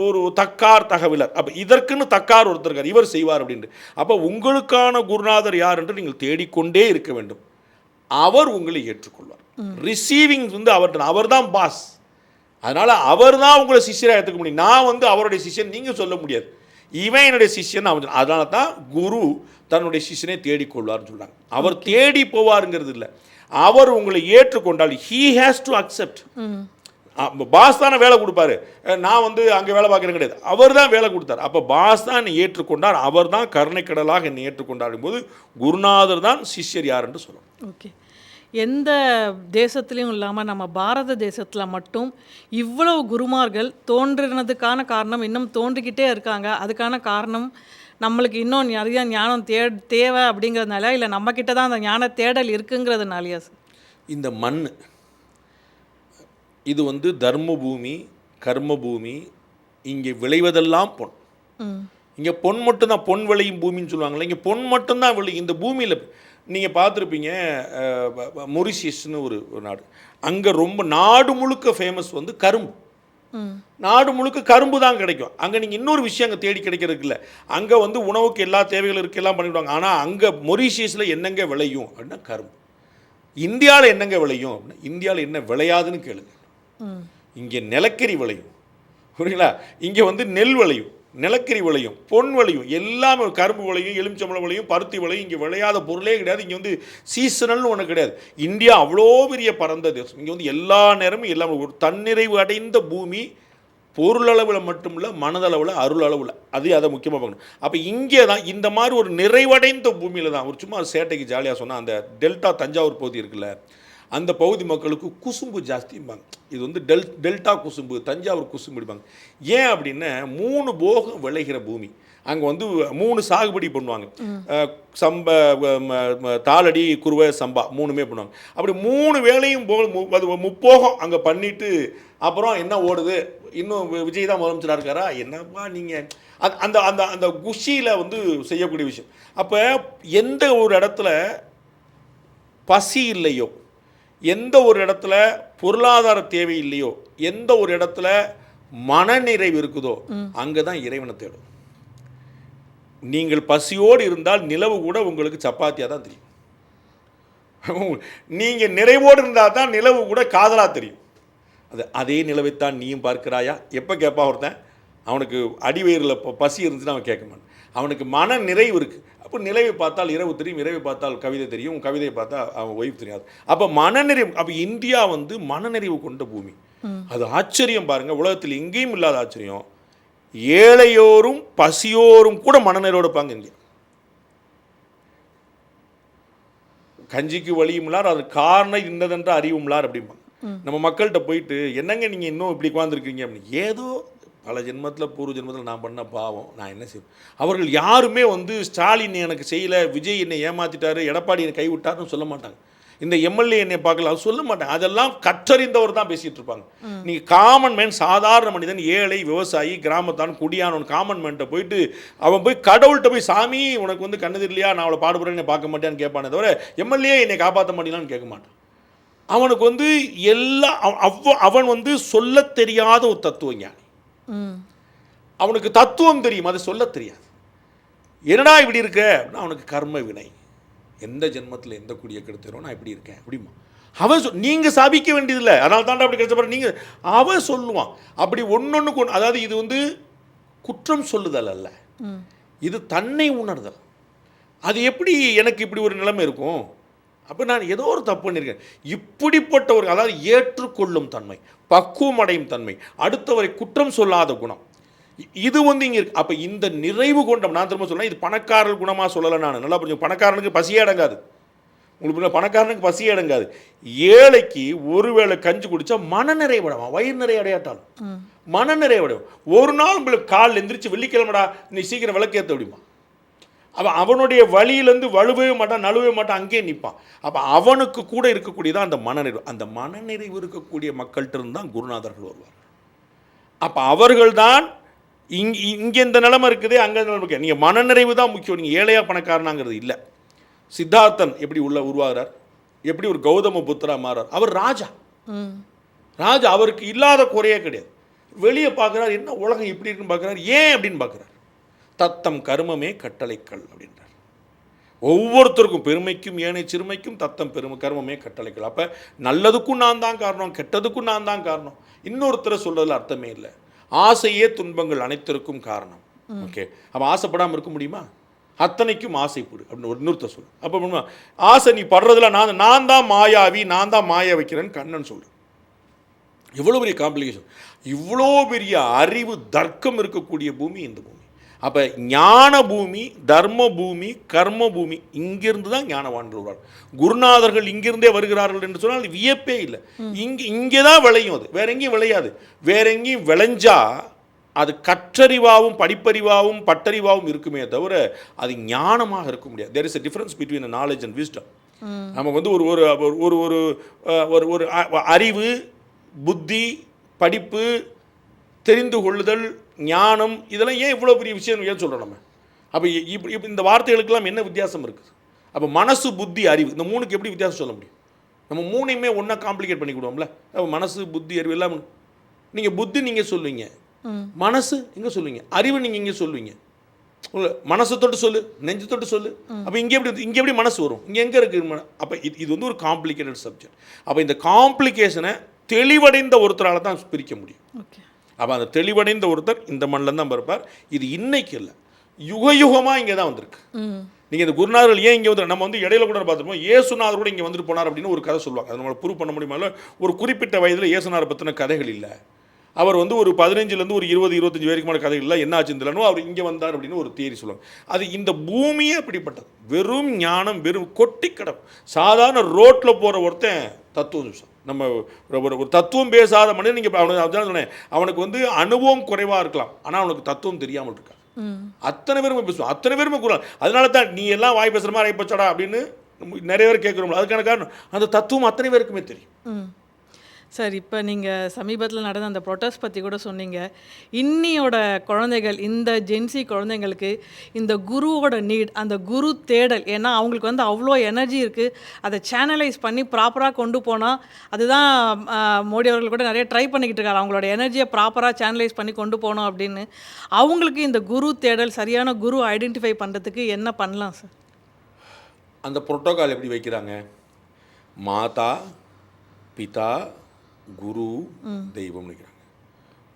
ஒரு தக்கார் தகவலர், அப்போ இதற்குன்னு தக்கார் ஒருத்தர் இருக்கார், இவர் செய்வார் அப்படின்ட்டு. அப்போ உங்களுக்கான குருநாதர் யார் என்று நீங்கள் தேடிக்கொண்டே இருக்க வேண்டும். அவர் உங்களை ஏற்றுக்கொள்வார். ரிசீவிங் வந்து அவர் தான் பாஸ். அதனால் அவர் தான் உங்களை சிஷ்யராக ஏற்றுக்க முடியும். நான் வந்து அவருடைய சிஷ்யன் நீங்கள் சொல்ல முடியாது. இவன் என்னுடைய சிஷ்யன் அவன். அதனால தான் குரு தன்னுடைய சிஷ்யனை தேடிக்கொள்வார்னு சொல்கிறாங்க. அவர் தேடி போவாருங்கிறது இல்லை, அவர் உங்களை ஏற்றுக்கொண்டால் he has to accept. Boss தானே வேலை கொடுப்பாரு, நான் வந்து அங்கே வேலை பார்க்குறேன் கிடையாது, அவர் தான் வேலை கொடுத்தார். அப்போ பாஸ் தான் என்னை ஏற்றுக்கொண்டார், அவர் தான் கருணைக்கடலாக என்னை ஏற்றுக்கொண்டார் போது குருநாதர் தான் சிஷ்யர் யார் என்று சொல்லணும். ஓகே. எந்த தேசத்துலேயும் இல்லாமல் நம்ம பாரத தேசத்தில் மட்டும் இவ்வளவு குருமார்கள் தோன்றினதுக்கான காரணம், இன்னும் தோன்றிக்கிட்டே இருக்காங்க. அதுக்கான காரணம் நம்மளுக்கு இன்னும் நிறைய ஞானம் தேவை அப்படிங்கிறதுனால, இல்லை நம்மக்கிட்ட தான் அந்த ஞான தேடல் இருக்குங்கிறதுனாலையா சார்? இந்த மண் இது வந்து தர்ம பூமி, கர்ம பூமி. இங்கே விளைவதெல்லாம் பொன். இங்கே பொன் மட்டும்தான், பொன் விளையும் பூமின்னு சொல்லுவாங்கள்ல, இங்கே பொன் மட்டும்தான் விளையும் இந்த பூமியில். நீங்கள் பார்த்துருப்பீங்க, மொரிஷியஸ்னு ஒரு நாடு, அங்கே ரொம்ப நாடு முழுக்க ஃபேமஸ் வந்து கரும்பு. நாடு முழுக்க கரும்பு தான் கிடைக்கும். அங்கே நீங்கள் இன்னொரு விஷயம் அங்கே தேடி கிடைக்கிறதுக்கு இல்லை, அங்கே வந்து உணவுக்கு எல்லா தேவைகளும் இருக்குது, எல்லாம் பண்ணிவிடுவாங்க. ஆனால் அங்கே மொரிஷியஸில் என்னங்க விளையும் அப்படின்னா கரும்பு. இந்தியாவில் என்னங்க விளையும் அப்படின்னா, இந்தியாவில் என்ன விளையாதுன்னு கேளுங்க. இங்கே நிலக்கரி விளையும், புரியுங்களா? இங்கே வந்து நெல் விளையும், நிலக்கரி விளையும், பொன் விளையும், எல்லாமே கரும்பு விளையும், எலுமிச்சம்பழம் விளையும், பருத்தி விளையும். இங்கே விளையாத பொருளே கிடையாது. இங்கே வந்து சீசனல்னு ஒன்று கிடையாது. இந்தியா அவ்வளோ பெரிய பரந்த தேசம். இங்கே வந்து எல்லா நேரமும் எல்லாமே ஒரு தன்னிறைவு அடைந்த பூமி. பொருளளவில் மட்டும் இல்லை, மனதளவில், அருள் அளவில். அதை முக்கியமாக பார்க்கணும். அப்போ இங்கே தான் இந்த மாதிரி ஒரு நிறைவடைந்த பூமியில் தான் ஒரு சும்மா சேட்டைக்கு ஜாலியாக சொன்னால், அந்த டெல்டா தஞ்சாவூர் பகுதி இருக்குல்ல, அந்த பகுதி மக்களுக்கு குசும்பு ஜாஸ்திம்பாங்க. இது வந்து டெல்டா குசும்பு, தஞ்சாவூர் குசும்பு அடிப்பாங்க. ஏன் அப்படின்னா 3 போகம் விளைகிற பூமி. அங்கே வந்து 3 சாகுபடி பண்ணுவாங்க. தாளடி, குருவை, சம்பா 3மே பண்ணுவாங்க. அப்படி 3 வேளையும் அது முப்போகம் அங்கே பண்ணிவிட்டு அப்புறம் என்ன ஓடுது, இன்னும் விஜய் தான் முதலமைச்சராக இருக்காரா, என்னப்பா நீங்கள் அந்த அந்த அந்த குஷியில் வந்து செய்யக்கூடிய விஷயம். அப்போ எந்த ஒரு இடத்துல பசி இல்லையோ, எந்த ஒரு இடத்துல பொருளாதார தேவை இல்லையோ, எந்த ஒரு இடத்துல மனநிறைவு இருக்குதோ, அங்கே தான் இறைவனை தேடும். நீங்கள் பசியோடு இருந்தால் நிலவு கூட உங்களுக்கு சப்பாத்தியாக தான் தெரியும். நீங்கள் நிறைவோடு இருந்தால் தான் நிலவு கூட காதலாக தெரியும். அதே நிலவைத்தான் நீயும் பார்க்கிறாயா? எப்போ கேட்பான் ஒருத்தன்? அவனுக்கு அடிவயிறில் பசி இருந்துச்சுன்னா அவன் கேட்க மாட்டான். அவனுக்கு மன நிறைவு இருக்குது. அப்போ நிலவை பார்த்தால் இரவு தெரியும், இரவை பார்த்தால் கவிதை தெரியும், கவிதையை பார்த்தா அவன் ஒய்ஃப் தெரியாது. அப்போ மனநிறைவு. அப்போ இந்தியா வந்து மனநிறைவு கொண்ட பூமி. அது ஆச்சரியம் பாருங்கள், உலகத்தில் எங்கேயும் இல்லாத ஆச்சரியம். ஏழையோரும் பசியோரும் கூட மனநிறைவோடு இருப்பாங்க. இங்கே கஞ்சிக்கு வழியும்லார், அது காரணம் இன்னதென்ற அறிவும்லார் அப்படிம்பாங்க. நம்ம மக்கள்கிட்ட போயிட்டு என்னங்க நீங்கள் இன்னும் இப்படி உட்காந்துருக்கீங்க அப்படின்னு, ஏதோ பல ஜென்மத்தில் பூர்வ ஜென்மத்தில் நான் பண்ண பாவம், நான் என்ன செய்வேன். அவர்கள் யாருமே வந்து ஸ்டாலின் எனக்கு செய்யலை, விஜய் என்னை ஏமாற்றிட்டாரு, எடப்பாடி என்னை கைவிட்டாருன்னு சொல்ல மாட்டாங்க. இந்த எம்எல்ஏ என்னை பார்க்கல அது சொல்ல மாட்டாங்க. அதெல்லாம் கற்றறிந்தவர் தான் பேசிகிட்டு இருப்பாங்க. நீங்கள் காமன் மேன், சாதாரண மனிதன், ஏழை, விவசாயி, கிராமத்தான், குடியானவன், காமன் மேன்ட்ட போயிட்டு அவன் போய் கடவுள்கிட்ட போய் சாமி உனக்கு வந்து கண்ணு தெரியலையா, நான் அவளை பாடுபடுறேன், என்னை பார்க்க மாட்டேன்னு கேட்பானே தவிர எம்எல்ஏ என்னை காப்பாற்ற மாட்டேங்களான்னு கேட்க மாட்டான். அவனுக்கு வந்து அவன் வந்து சொல்ல தெரியாத ஒரு தத்துவ ஞானி. அவனுக்கு தத்துவம் தெரியும், அதை சொல்ல தெரியாது. என்னடா இப்படி இருக்க அப்படின்னா அவனுக்கு கர்ம வினை, எந்த ஜென்மத்தில் எந்த குடியை கெடுத்துறோம், நான் இப்படி இருக்கேன் அப்படிமா. அவன் நீங்கள் சாபிக்க வேண்டியதில்லை, அதனால தாண்டா அப்படி கஷ்டப்படுற நீங்கள், அவன் சொல்லுவான். அப்படி ஒன்னொன்றுக்கு ஒன்று. அதாவது இது வந்து குற்றம் சொல்லுதல் அல்ல, இது தன்னை உணர்தல். அது எப்படி எனக்கு இப்படி ஒரு நிலைமை இருக்கும், அப்போ நான் ஏதோ ஒரு தப்பு பண்ணியிருக்கேன், இப்படிப்பட்ட ஒரு, அதாவது ஏற்றுக்கொள்ளும் தன்மை, பக்குவம் அடையும் தன்மை, அடுத்தவரை குற்றம் சொல்லாத குணம், இது வந்து இங்கே இருக்குது. அப்போ இந்த நிறைவு கொண்ட, நான் திரும்ப சொல்கிறேன், இது பணக்காரர் குணமாக சொல்லலை, நான் நல்லா புரிஞ்சு. பணக்காரனுக்கு பசியே அடங்காது, உங்களுக்கு பணக்காரனுக்கு பசியே அடங்காது. ஏழைக்கு ஒருவேளை கஞ்சி குடித்தா மனநிறைவடைவான், வயிறு நிறைய அடையாட்டாலும் மனநிறைவடையும். ஒரு நாள் உங்களுக்கு காலில் எந்திரிச்சு வெள்ளிக்கிழமடா நீ சீக்கிரம் விளக்கேற்ற முடியுமா, அவனுடைய வழியிலேருந்து வலுவே மாட்டான், நழுவே மாட்டான், அங்கேயே நிற்பான். அப்போ அவனுக்கு கூட இருக்கக்கூடியதான் அந்த மனநிறைவு. அந்த மனநிறைவு இருக்கக்கூடிய மக்கள்கிட்ட இருந்து தான் குருநாதர்கள் வருவார். அப்போ அவர்கள் தான் இங்கே இந்த நிலைமை இருக்குது, அங்கே நிலைமை இருக்குது. நீங்கள் மனநிறைவு தான் முக்கியம், நீங்கள் ஏழையா பணக்காரனாங்கிறது இல்லை. சித்தார்த்தன் எப்படி உருவாகிறார், எப்படி ஒரு கௌதம புத்திரா மாறார். அவர் ராஜா, அவருக்கு இல்லாத குறையே கிடையாது. வெளியே பார்க்குறார், என்ன உலகம் இப்படி இருக்குன்னு பார்க்குறாரு. ஏன் அப்படின்னு பார்க்குறார், தத்தம் கர்மமே கட்டளைக்கல் அப்படின்றார். ஒவ்வொருத்தருக்கும், பெருமைக்கும் ஏனை சிறுமைக்கும் தத்தம் கர்மமே கட்டளைக்கல். அப்போ நல்லதுக்கும் நான் தான் காரணம், கெட்டதுக்கும் நான் தான் காரணம். இன்னொருத்தரை சொல்கிறதுல அர்த்தமே இல்லை. ஆசையே துன்பங்கள் அனைத்திற்கும் காரணம். ஓகே, அப்போ ஆசைப்படாமல் இருக்க முடியுமா, அத்தனைக்கும் ஆசைப்படு அப்படின்னு ஒரு இன்னொருத்தர் சொல்லு. அப்போ ஆசை நீ படுறதுல நான் தான் மாயாவி, நான் தான் மாயா வைக்கிறேன்னு கண்ணன் சொல்லு. இவ்வளோ பெரிய காம்ப்ளிகேஷன், இவ்வளோ பெரிய அறிவு தர்க்கம் இருக்கக்கூடிய பூமி இந்த பூமி. அப்போ ஞான பூமி, தர்ம பூமி, கர்ம பூமி, இங்கிருந்து தான் ஞானவான்கள் வருவார். குருநாதர்கள் இங்கிருந்தே வருகிறார்கள் என்று சொன்னால் வியப்பே இல்லை. இங்கே தான் விளையும், அது வேற எங்கேயும் விளையாது. வேற எங்கேயும் விளைஞ்சா அது கற்றறிவாகவும் படிப்பறிவாகவும் பட்டறிவாகவும் இருக்குமே தவிர அது ஞானமாக இருக்க முடியாது. There is a difference between a knowledge and wisdom. நம்ம வந்து ஒரு ஒரு ஒரு ஒரு அறிவு, புத்தி, படிப்பு, தெரிந்து கொள்ளுதல், ஞானம், இதெல்லாம் ஏன் இவ்வளோ பெரிய விஷயம் ஏன் சொல்கிறோம் நம்ம? அப்போ இப்போ இந்த வார்த்தைகளுக்கெல்லாம் என்ன வித்தியாசம் இருக்குது? அப்போ மனசு, புத்தி, அறிவு, இந்த மூணுக்கு எப்படி வித்தியாசம் சொல்ல முடியும்? நம்ம மூணையுமே ஒன்றா காம்ப்ளிகேட் பண்ணி கொடுவோம்ல. அப்போ மனசு, புத்தி, அறிவு எல்லாம் நீங்கள் புத்தி நீங்கள் சொல்லுவீங்க, மனசு இங்கே சொல்லுவீங்க, அறிவு நீங்கள் இங்கே சொல்லுவீங்க. மனசை தொட்டு சொல்லு, நெஞ்சு தொட்டு சொல்லு. அப்போ இங்கே எப்படி மனசு வரும், இங்கே எங்கே இருக்குது? அப்போ இது வந்து ஒரு காம்ப்ளிகேட்டட் சப்ஜெக்ட். அப்போ இந்த காம்ப்ளிகேஷனை தெளிவடைந்த ஒருத்தரால் தான் பிரிக்க முடியும். அப்போ அந்த தெளிவடைந்த ஒருத்தர் இந்த மண்ணில் தான் பிறப்பார். இது இன்னைக்கு இல்லை, யுகமாக இங்கே தான் வந்திருக்கு. நீங்கள் இந்த குருநாதர்கள் ஏன் இங்கே வந்து, நம்ம வந்து இடையில கூட பார்த்துருப்போம், ஏசுநாதர் கூட இங்கே வந்துட்டு போனார் அப்படின்னு ஒரு கதை சொல்லுவாங்க. அதை நம்மளை ப்ரூவ் பண்ண முடியுமா? ஒரு குறிப்பிட்ட வயதில் ஏசுநாதரை பற்றின கதைகள் இல்லை. அவர் வந்து ஒரு 15லேருந்து ஒரு 20-25 வரைக்கும் மேலே கதைகள் இல்லை, என்ன ஆச்சுன்னு தெரியலனோ அவர் இங்கே வந்தார் அப்படின்னு ஒரு தியரி சொல்லுவாங்க. அது இந்த பூமியே அப்படிப்பட்டது, வெறும் ஞானம், வெறும் கொட்டி கிடக்கும். சாதாரண ரோட்டில் போகிற ஒருத்தன் தத்துவம், நம்ம ஒரு தத்துவம் பேசாத மனிதன், நீங்கள் அவனுக்கு வந்து அனுபவம் குறைவாக இருக்கலாம், ஆனால் அவனுக்கு தத்துவம் தெரியாமல் இருக்காது. அத்தனை பேருமே பேசுவோம், அத்தனை பேருமே கூறலாம். அதனால தான் நீ எல்லாம் வாய் பேசுகிற மாதிரி ஆகிப்போச்சடா அப்படின்னு நிறைய பேர் கேட்குறோம். அதுக்கான காரணம் அந்த தத்துவம் அத்தனை பேருக்குமே தெரியும். சார், இப்போ நீங்கள் சமீபத்தில் நடந்த அந்த ப்ரொட்டஸ்ட் பற்றி கூட சொன்னீங்க. இன்னியோட குழந்தைகள், இந்த ஜென்சி குழந்தைங்களுக்கு இந்த குருவோட நீட், அந்த குரு தேடல், ஏன்னா அவங்களுக்கு வந்து அவ்வளோ எனர்ஜி இருக்குது, அதை சேனலைஸ் பண்ணி ப்ராப்பராக கொண்டு போனால், அதுதான் மோடி அவர்கள் கூட நிறைய ட்ரை பண்ணிக்கிட்டு இருக்காரு, அவங்களோட எனர்ஜியை ப்ராப்பராக சேனலைஸ் பண்ணி கொண்டு போகணும் அப்படின்னு. அவங்களுக்கு இந்த குரு தேடல், சரியான குரு ஐடென்டிஃபை பண்ணுறதுக்கு என்ன பண்ணலாம் சார்? அந்த புரோட்டோகால் எப்படி வைக்கிறாங்க? மாதா, பிதா, குரு, தெய்வம் நிற்கிறாங்க.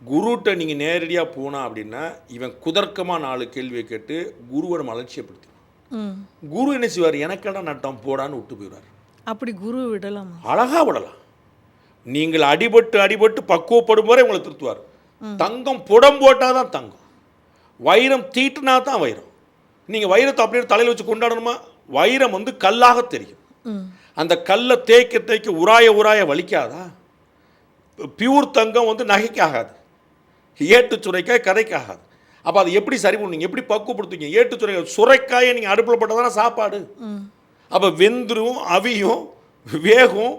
குருட்ட நீங்கள் நேரடியாக போனால் அப்படின்னா இவன் குதர்க்கமாக 4 கேள்வியை கேட்டு குருவோட அலட்சியப்படுத்திடுவான். குரு என்ன செய்வார், எனக்கெல்லாம் நட்டம் போடான்னு விட்டு போயிடுவார். அப்படி குரு விடலாம், அழகாக விடலாம். நீங்கள் அடிபட்டு பக்குவப்படும் வரை உங்களை திருத்துவார். தங்கம் புடம் போட்டால் தான் தங்கம், வைரம் தீட்டுனா தான் வைரம். நீங்கள் வைரத்தை அப்படியே தலையில் வச்சு கொண்டாடணுமா? வைரம் வந்து கல்லாக தெரியும். அந்த கல்லை தேய்க்க உராய வலிக்காதா? பியூர் தங்கம் வந்து நகைக்காகாது, ஏட்டு சுரைக்காய் கதைக்காகாது. அப்போ அது எப்படி சரி பண்ணுவீங்க, எப்படி பக்குவப்படுத்துவீங்க? ஏட்டு சுரைக்காயை நீங்கள் அடுப்பில் போட்டால் தானே சாப்பாடு. அப்போ வெந்துரும், அவியும், வேகும்,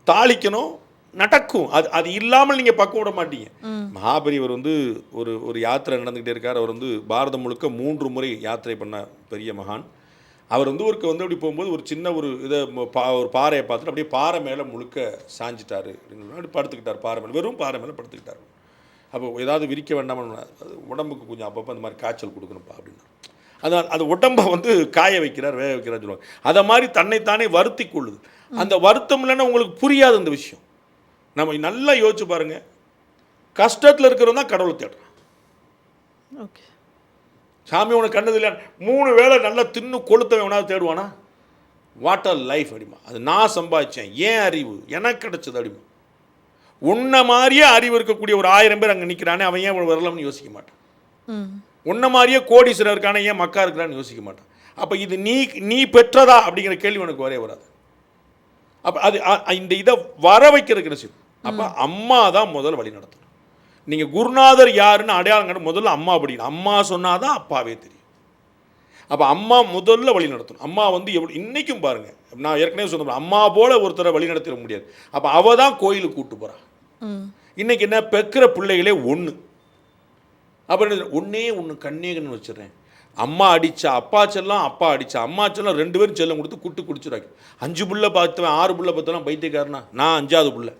தாளிக்கணும், நடக்கும். அது இல்லாமல் நீங்கள் பக்குவம் விட மாட்டீங்க. மகாபெரியவர் வந்து ஒரு யாத்திரை நடந்துக்கிட்டே இருக்கார். அவர் வந்து பாரதம் முழுக்க 3 முறை யாத்திரை பண்ண பெரிய மகான். அவர் வந்து அப்படி போகும்போது ஒரு சின்ன ஒரு ஒரு பாறையை பார்த்துட்டு அப்படியே பாறை மேலே முழுக்க சாஞ்சிட்டாரு அப்படின்னு அப்படி படுத்துக்கிட்டார். பாறை மேலே, வெறும் பாறை மேலே படுத்துக்கிட்டார். அப்போ ஏதாவது விரிக்க வேண்டாம், உடம்புக்கு கொஞ்சம் அப்பப்போ அந்த மாதிரி காய்ச்சல் கொடுக்கணும்ப்பா அப்படின்னு. அந்த உடம்பை வந்து காய வைக்கிறார், வேக வைக்கிறார் சொல்லுவாங்க. அதை மாதிரி தன்னைத்தானே வருத்தி கொள்ளுது. அந்த வருத்தம் இல்லைன்னா உங்களுக்கு புரியாது இந்த விஷயம். நம்ம நல்லா யோசிச்சு பாருங்க, கஷ்டத்தில் இருக்கிறவன் தான் கடவுளை தேடுறான். ஓகே, சாமி உனக்கு கண்டது இல்லையா? 3 வேளை நல்லா தின்னு கொளுத்தவன் எவனாவது தேடுவானா? Water life அடிமா. அது நான் சம்பாதிச்சேன், ஏன் அறிவு எனக்கு கிடைச்சது அடிமா. உன்ன மாதிரியே அறிவு இருக்கக்கூடிய ஒரு 1000 பேர் அங்கே நிற்கிறானே, அவன் ஏன் வரலாம்னு யோசிக்க மாட்டான். உன்ன மாதிரியே கோடீஸ்வரர் இருக்கானே, ஏன் மக்கா இருக்கிறான்னு யோசிக்க மாட்டான். அப்போ இது நீ பெற்றதா அப்படிங்கிற கேள்வி உனக்கு வரவே வராது. அப்போ அது இந்த இதை வர வைக்கிறதுக்கு என்ன செய்யும்? அப்போ அம்மா தான் முதல்ல வழி நடத்தணும். நீங்கள் குருநாதர் யாருன்னு அடையாளம் கண்டு முதல்ல அம்மா படிக்கணும். அம்மா சொன்னாதான் அப்பாவே தெரியும். அப்போ அம்மா முதல்ல வழி நடத்தணும். அம்மா வந்து இன்றைக்கும் பாருங்கள், நான் ஏற்கனவே சொன்ன அம்மா போல ஒருத்தரை வழி நடத்திட முடியாது. அப்போ அவள் தான் கோயிலுக்கு கூப்பிட்டு போகிறான். இன்றைக்கி என்ன பெக்கிற பிள்ளைகளே ஒன்று. அப்புறம் ஒன்றே கண்ணேகன்னு வச்சிடுறேன். அம்மா அடித்தா அப்பா செல்லம், அப்பா அடித்தா அம்மா செல்லம், 2 பேரும் செல்லம் கொடுத்து குடிச்சிடாங்க. 5 புள்ள பார்த்தவன் 6 புள்ள பார்த்தவன் பைத்தியக்காரனா? நான் 5ஆவது புள்ள.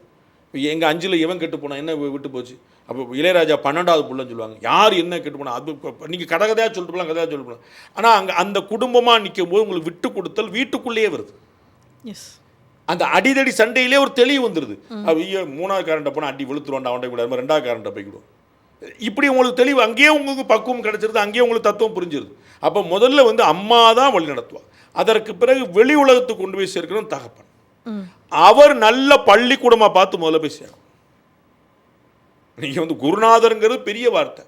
எங்கள் 5ல் இவன் கெட்டு போனான், என்ன விட்டு போச்சு? அப்போ இளையராஜா 12ஆவது புள்ளன்னு சொல்லுவாங்க. யார் என்ன கெட்டு போனா? அது நீங்கள் கதையாக சொல்லிட்டு போகலாம், கதையாக சொல்லிட்டு போகலாம். ஆனால் அங்கே அந்த குடும்பமாக நிற்கும் போது உங்களுக்கு விட்டு கொடுத்தல் வீட்டுக்குள்ளேயே வருது. அந்த அடிதடி சண்டையிலே ஒரு தெளிவு வந்துடுது. ஐயோ 3ஆவது காரண்ட்டை போனால் அடி வெளுத்துருவாண்டா, அவன்கிட்ட கூட 2ஆவது காரண்ட்டை போய்க்கிடும். இப்படி உங்களுக்கு தெளிவு, அங்கேயே உங்களுக்கு பக்குவம் கிடைச்சிருது, அங்கேயே உங்களுக்கு தத்துவம் புரிஞ்சிருது. அப்போ முதல்ல வந்து அம்மா தான் வழி நடத்துவாள். அதற்கு பிறகு வெளி உலகத்துக்கு கொண்டு போய் சேர்க்கணும் தகப்பன். அவர் நல்ல பள்ளிக்கூடமாக பார்த்து முதல்ல போய் சேரும். நீங்கள் வந்து குருநாதருங்கிறது பெரிய வார்த்தை,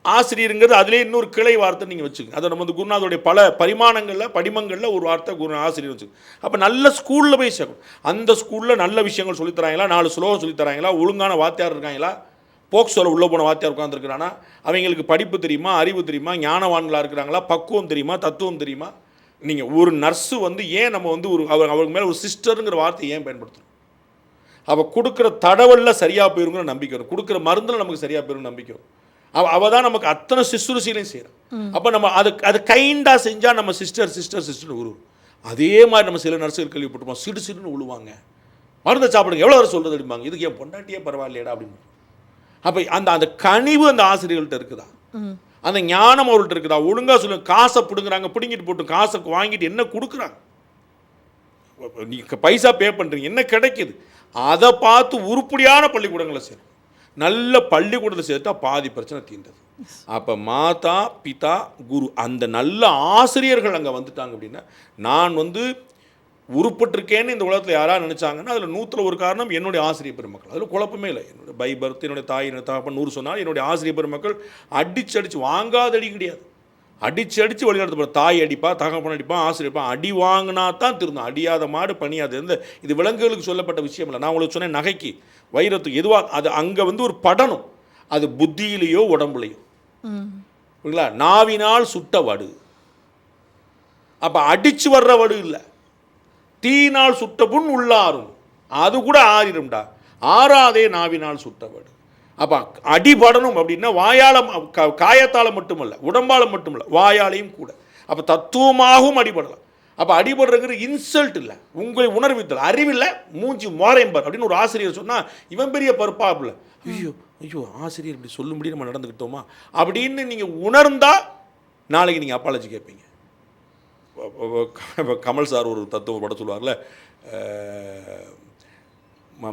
ஆசிரியருங்கிறது அதிலே இன்னொரு கிளை வார்த்தை நீங்கள் வச்சுக்கோங்க. அதை நம்ம வந்து குருநாதருடைய பல பரிமாணங்களில் படிமங்களில் ஒரு வார்த்தை ஆசிரியர் வச்சுக்கோங்க. அப்போ நல்ல ஸ்கூலில் போய் சேர்க்கணும். அந்த ஸ்கூலில் நல்ல விஷயங்கள் சொல்லித்தராங்களா, 4 ஸ்லோகம் சொல்லித்தராங்களா, ஒழுங்கான வாத்தியார் இருக்காங்களா, போக்சோல உள்ளே போன வாத்தியார் உட்காந்துருக்கிறானா, அவங்களுக்கு படிப்பு தெரியுமா, அறிவு தெரியுமா, ஞானவான்களாக இருக்கிறாங்களா, பக்குவம் தெரியுமா, தத்துவம் தெரியுமா. நீங்கள் ஒரு நர்ஸு வந்து ஏன் நம்ம வந்து அவருக்கு மேலே ஒரு சிஸ்டருங்கிற வார்த்தை ஏன் பயன்படுத்தணும்? அவள் கொடுக்குற தடவலில் சரியாக போயிருங்கிற நம்பிக்கை வரும், கொடுக்குற மருந்தில் நமக்கு சரியாக போயிருங்கிற நம்பிக்கை வரும். அவள் தான் நமக்கு அத்தனை சிசுருசிலையும் செய்கிறோம். அப்போ நம்ம அது கைண்டாக செஞ்சால் நம்ம சிஸ்டர்னு உருவும். அதே மாதிரி நம்ம சில நர்ஸுகள் கேள்விப்பட்டிருப்போம், சிடுன்னு உழுவாங்க, மருந்தை சாப்பிடுங்க, எவ்வளோ வரை சொல்கிறது அப்படிம்பாங்க. இதுக்கு என் பொண்டாட்டியே பரவாயில்லையடா அப்படின்னு. அப்போ அந்த கனிவு அந்த ஆசிரியர்கள்ட்ட இருக்குதா, அந்த ஞானம் அவர்கள்ட்ட இருக்குதா? ஒழுங்காக சொல்லுங்க. காசை பிடுங்குறாங்க, பிடுங்கிட்டு போட்டு காசை வாங்கிட்டு என்ன கொடுக்குறாங்க? நீங்கள் பைசா பே பண்ணுறீங்க, என்ன கிடைக்கிது? அதை பார்த்து உருப்படியான பள்ளிக்கூடங்களை சேரும். நல்ல பள்ளிக்கூடத்தில் சேர்த்தா பாதி பிரச்சனை தீர்ந்தது. அப்போ மாதா பிதா குரு அந்த நல்ல ஆசிரியர்கள் அங்கே வந்துட்டாங்க அப்படின்னா, நான் வந்து உருப்பட்டிருக்கேன்னு இந்த உலகத்தில் யாராவது நினச்சாங்கன்னா அதில் 100ல் 1 காரணம் என்னுடைய ஆசிரியர் பெருமக்கள். அதில் குழப்பமே இல்லை. என்னுடைய பை பர்த், என்னுடைய தாய், என்னுடைய தகப்பன் 100 சொன்னால் என்னுடைய ஆசிரியர் பெருமக்கள் அடித்து வாங்காத அடி கிடையாது, அடித்து வழிநடத்தப்படும். தாய் அடிப்பா, தகப்பன் அடிப்பான், ஆசிரியப்பா. அடி வாங்கினா தான் திருந்தோம். அடியாத மாடு பணியாது. இது விலங்குகளுக்கு சொல்லப்பட்ட விஷயம் இல்லை. நான் உங்களுக்கு சொன்னேன், நகைக்கு வைரத்துக்கு எதுவாக அது அங்கே வந்து ஒரு படணும். அது புத்தியிலேயோ உடம்புலையோ இல்லைங்களா? நாவினால் சுட்ட வடு. அப்போ அடித்து வர்ற வடு இல்லை, தீனால் சுட்ட புண் உள்ளாரும், அது கூட ஆறிடும்டா. ஆறாதே நாவினால் சுட்ட வடு. அப்போ அடிபடணும் அப்படின்னா வாயால் காயத்தால் மட்டுமல்ல, உடம்பால் மட்டுமல்ல, வாயாலையும் கூட. அப்போ தத்துவமாகவும் அடிபடலாம். அப்போ அடிபடுறதுக்கு இன்சல்ட் இல்லை, உங்களை உணர்வித்தல். அறிவில்லை, மூஞ்சி மோரையம்பார் அப்படின்னு ஒரு ஆசிரியர் சொன்னால் இவன் பெரிய பருப்பாப்பில்லை. ஐயோ ஆசிரியர் இப்படி சொல்லும்படி நம்ம நடந்துக்கிட்டோமா அப்படின்னு நீங்கள் உணர்ந்தால் நாளைக்கு நீங்கள் அப்பாலஜி கேட்பீங்க. கமல் சார் ஒரு தத்துவம் படம் சொல்லுவார்ல,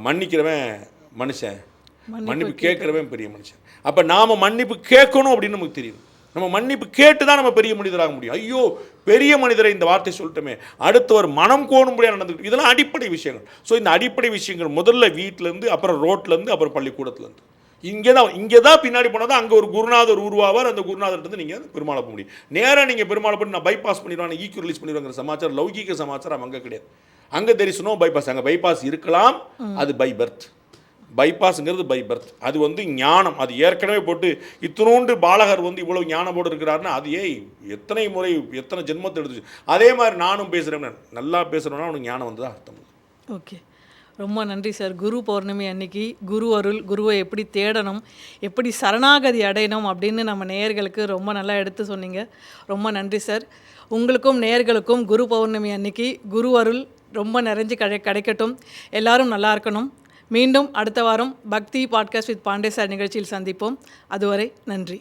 மன்னிக்கிறவன் மனுஷன், மன்னிப்பு கேட்குறவன் பெரிய மனுஷன். அப்போ நாம் மன்னிப்பு கேட்கணும் அப்படின்னு நமக்கு தெரியும். நம்ம மன்னிப்பு கேட்டு தான் நம்ம பெரிய மனிதராக முடியும். ஐயோ பெரிய மனிதரை இந்த வார்த்தை சொல்லிட்டோமே, அடுத்தவர் மனம் கோணும்படியாக நடந்துக்கிட்டு, இதெல்லாம் அடிப்படை விஷயங்கள். ஸோ இந்த அடிப்படை விஷயங்கள் முதல்ல வீட்டிலேருந்து, அப்புறம் ரோட்லேருந்து, அப்புறம் பள்ளிக்கூடத்துலேருந்து, இங்கே தான் பின்னாடி போனால் தான் அங்கே ஒரு குருநாதர் உருவாவார். அந்த குருநாதர்கிட்ட நீங்கள் பெருமாளை போக முடியும். நேராக நீங்கள் பெருமாளை பண்ணி நான் பைபாஸ் பண்ணிடுவாங்க, ஈக்யூ ரிலீஸ் பண்ணிடுவாங்கிற சமாச்சாரம் லௌகிக சமாச்சாரம் அங்கே கிடையாது. அங்கே தெரிசனோ பைபாஸ், அங்கே பைபாஸ் இருக்கலாம், அது பை பர்த். பைபாஸுங்கிறது பை பர்த். அது வந்து ஞானம். அது ஏற்கனவே போட்டு இத்தினோண்டு பாலகர் வந்து இவ்வளோ ஞானமோடு இருக்கிறாருன்னா அது எத்தனை முறை எத்தனை ஜென்மத்தை எடுத்துச்சு. அதே மாதிரி நானும் பேசுகிறேன், நல்லா பேசுகிறேன்னா அவனுக்கு ஞானம் வந்து அர்த்தம். ஓகே, ரொம்ப நன்றி சார். குரு பௌர்ணமி அன்னைக்கு குரு அருள், குருவை எப்படி தேடணும், எப்படி சரணாகதி அடையணும் அப்படின்னு நம்ம நேயர்களுக்கு ரொம்ப நல்லா எடுத்து சொன்னீங்க. ரொம்ப நன்றி சார். உங்களுக்கும் நேயர்களுக்கும் குரு பௌர்ணமி அன்னைக்கு குரு அருள் ரொம்ப நிறைஞ்சு கிடைக்கட்டும். எல்லாரும் நல்லா இருக்கணும். மீண்டும் அடுத்த வாரம் பக்தி பாட்காஸ்ட் வித் பாண்டே சார் நிகழ்ச்சியில் சந்திப்போம். அதுவரை நன்றி.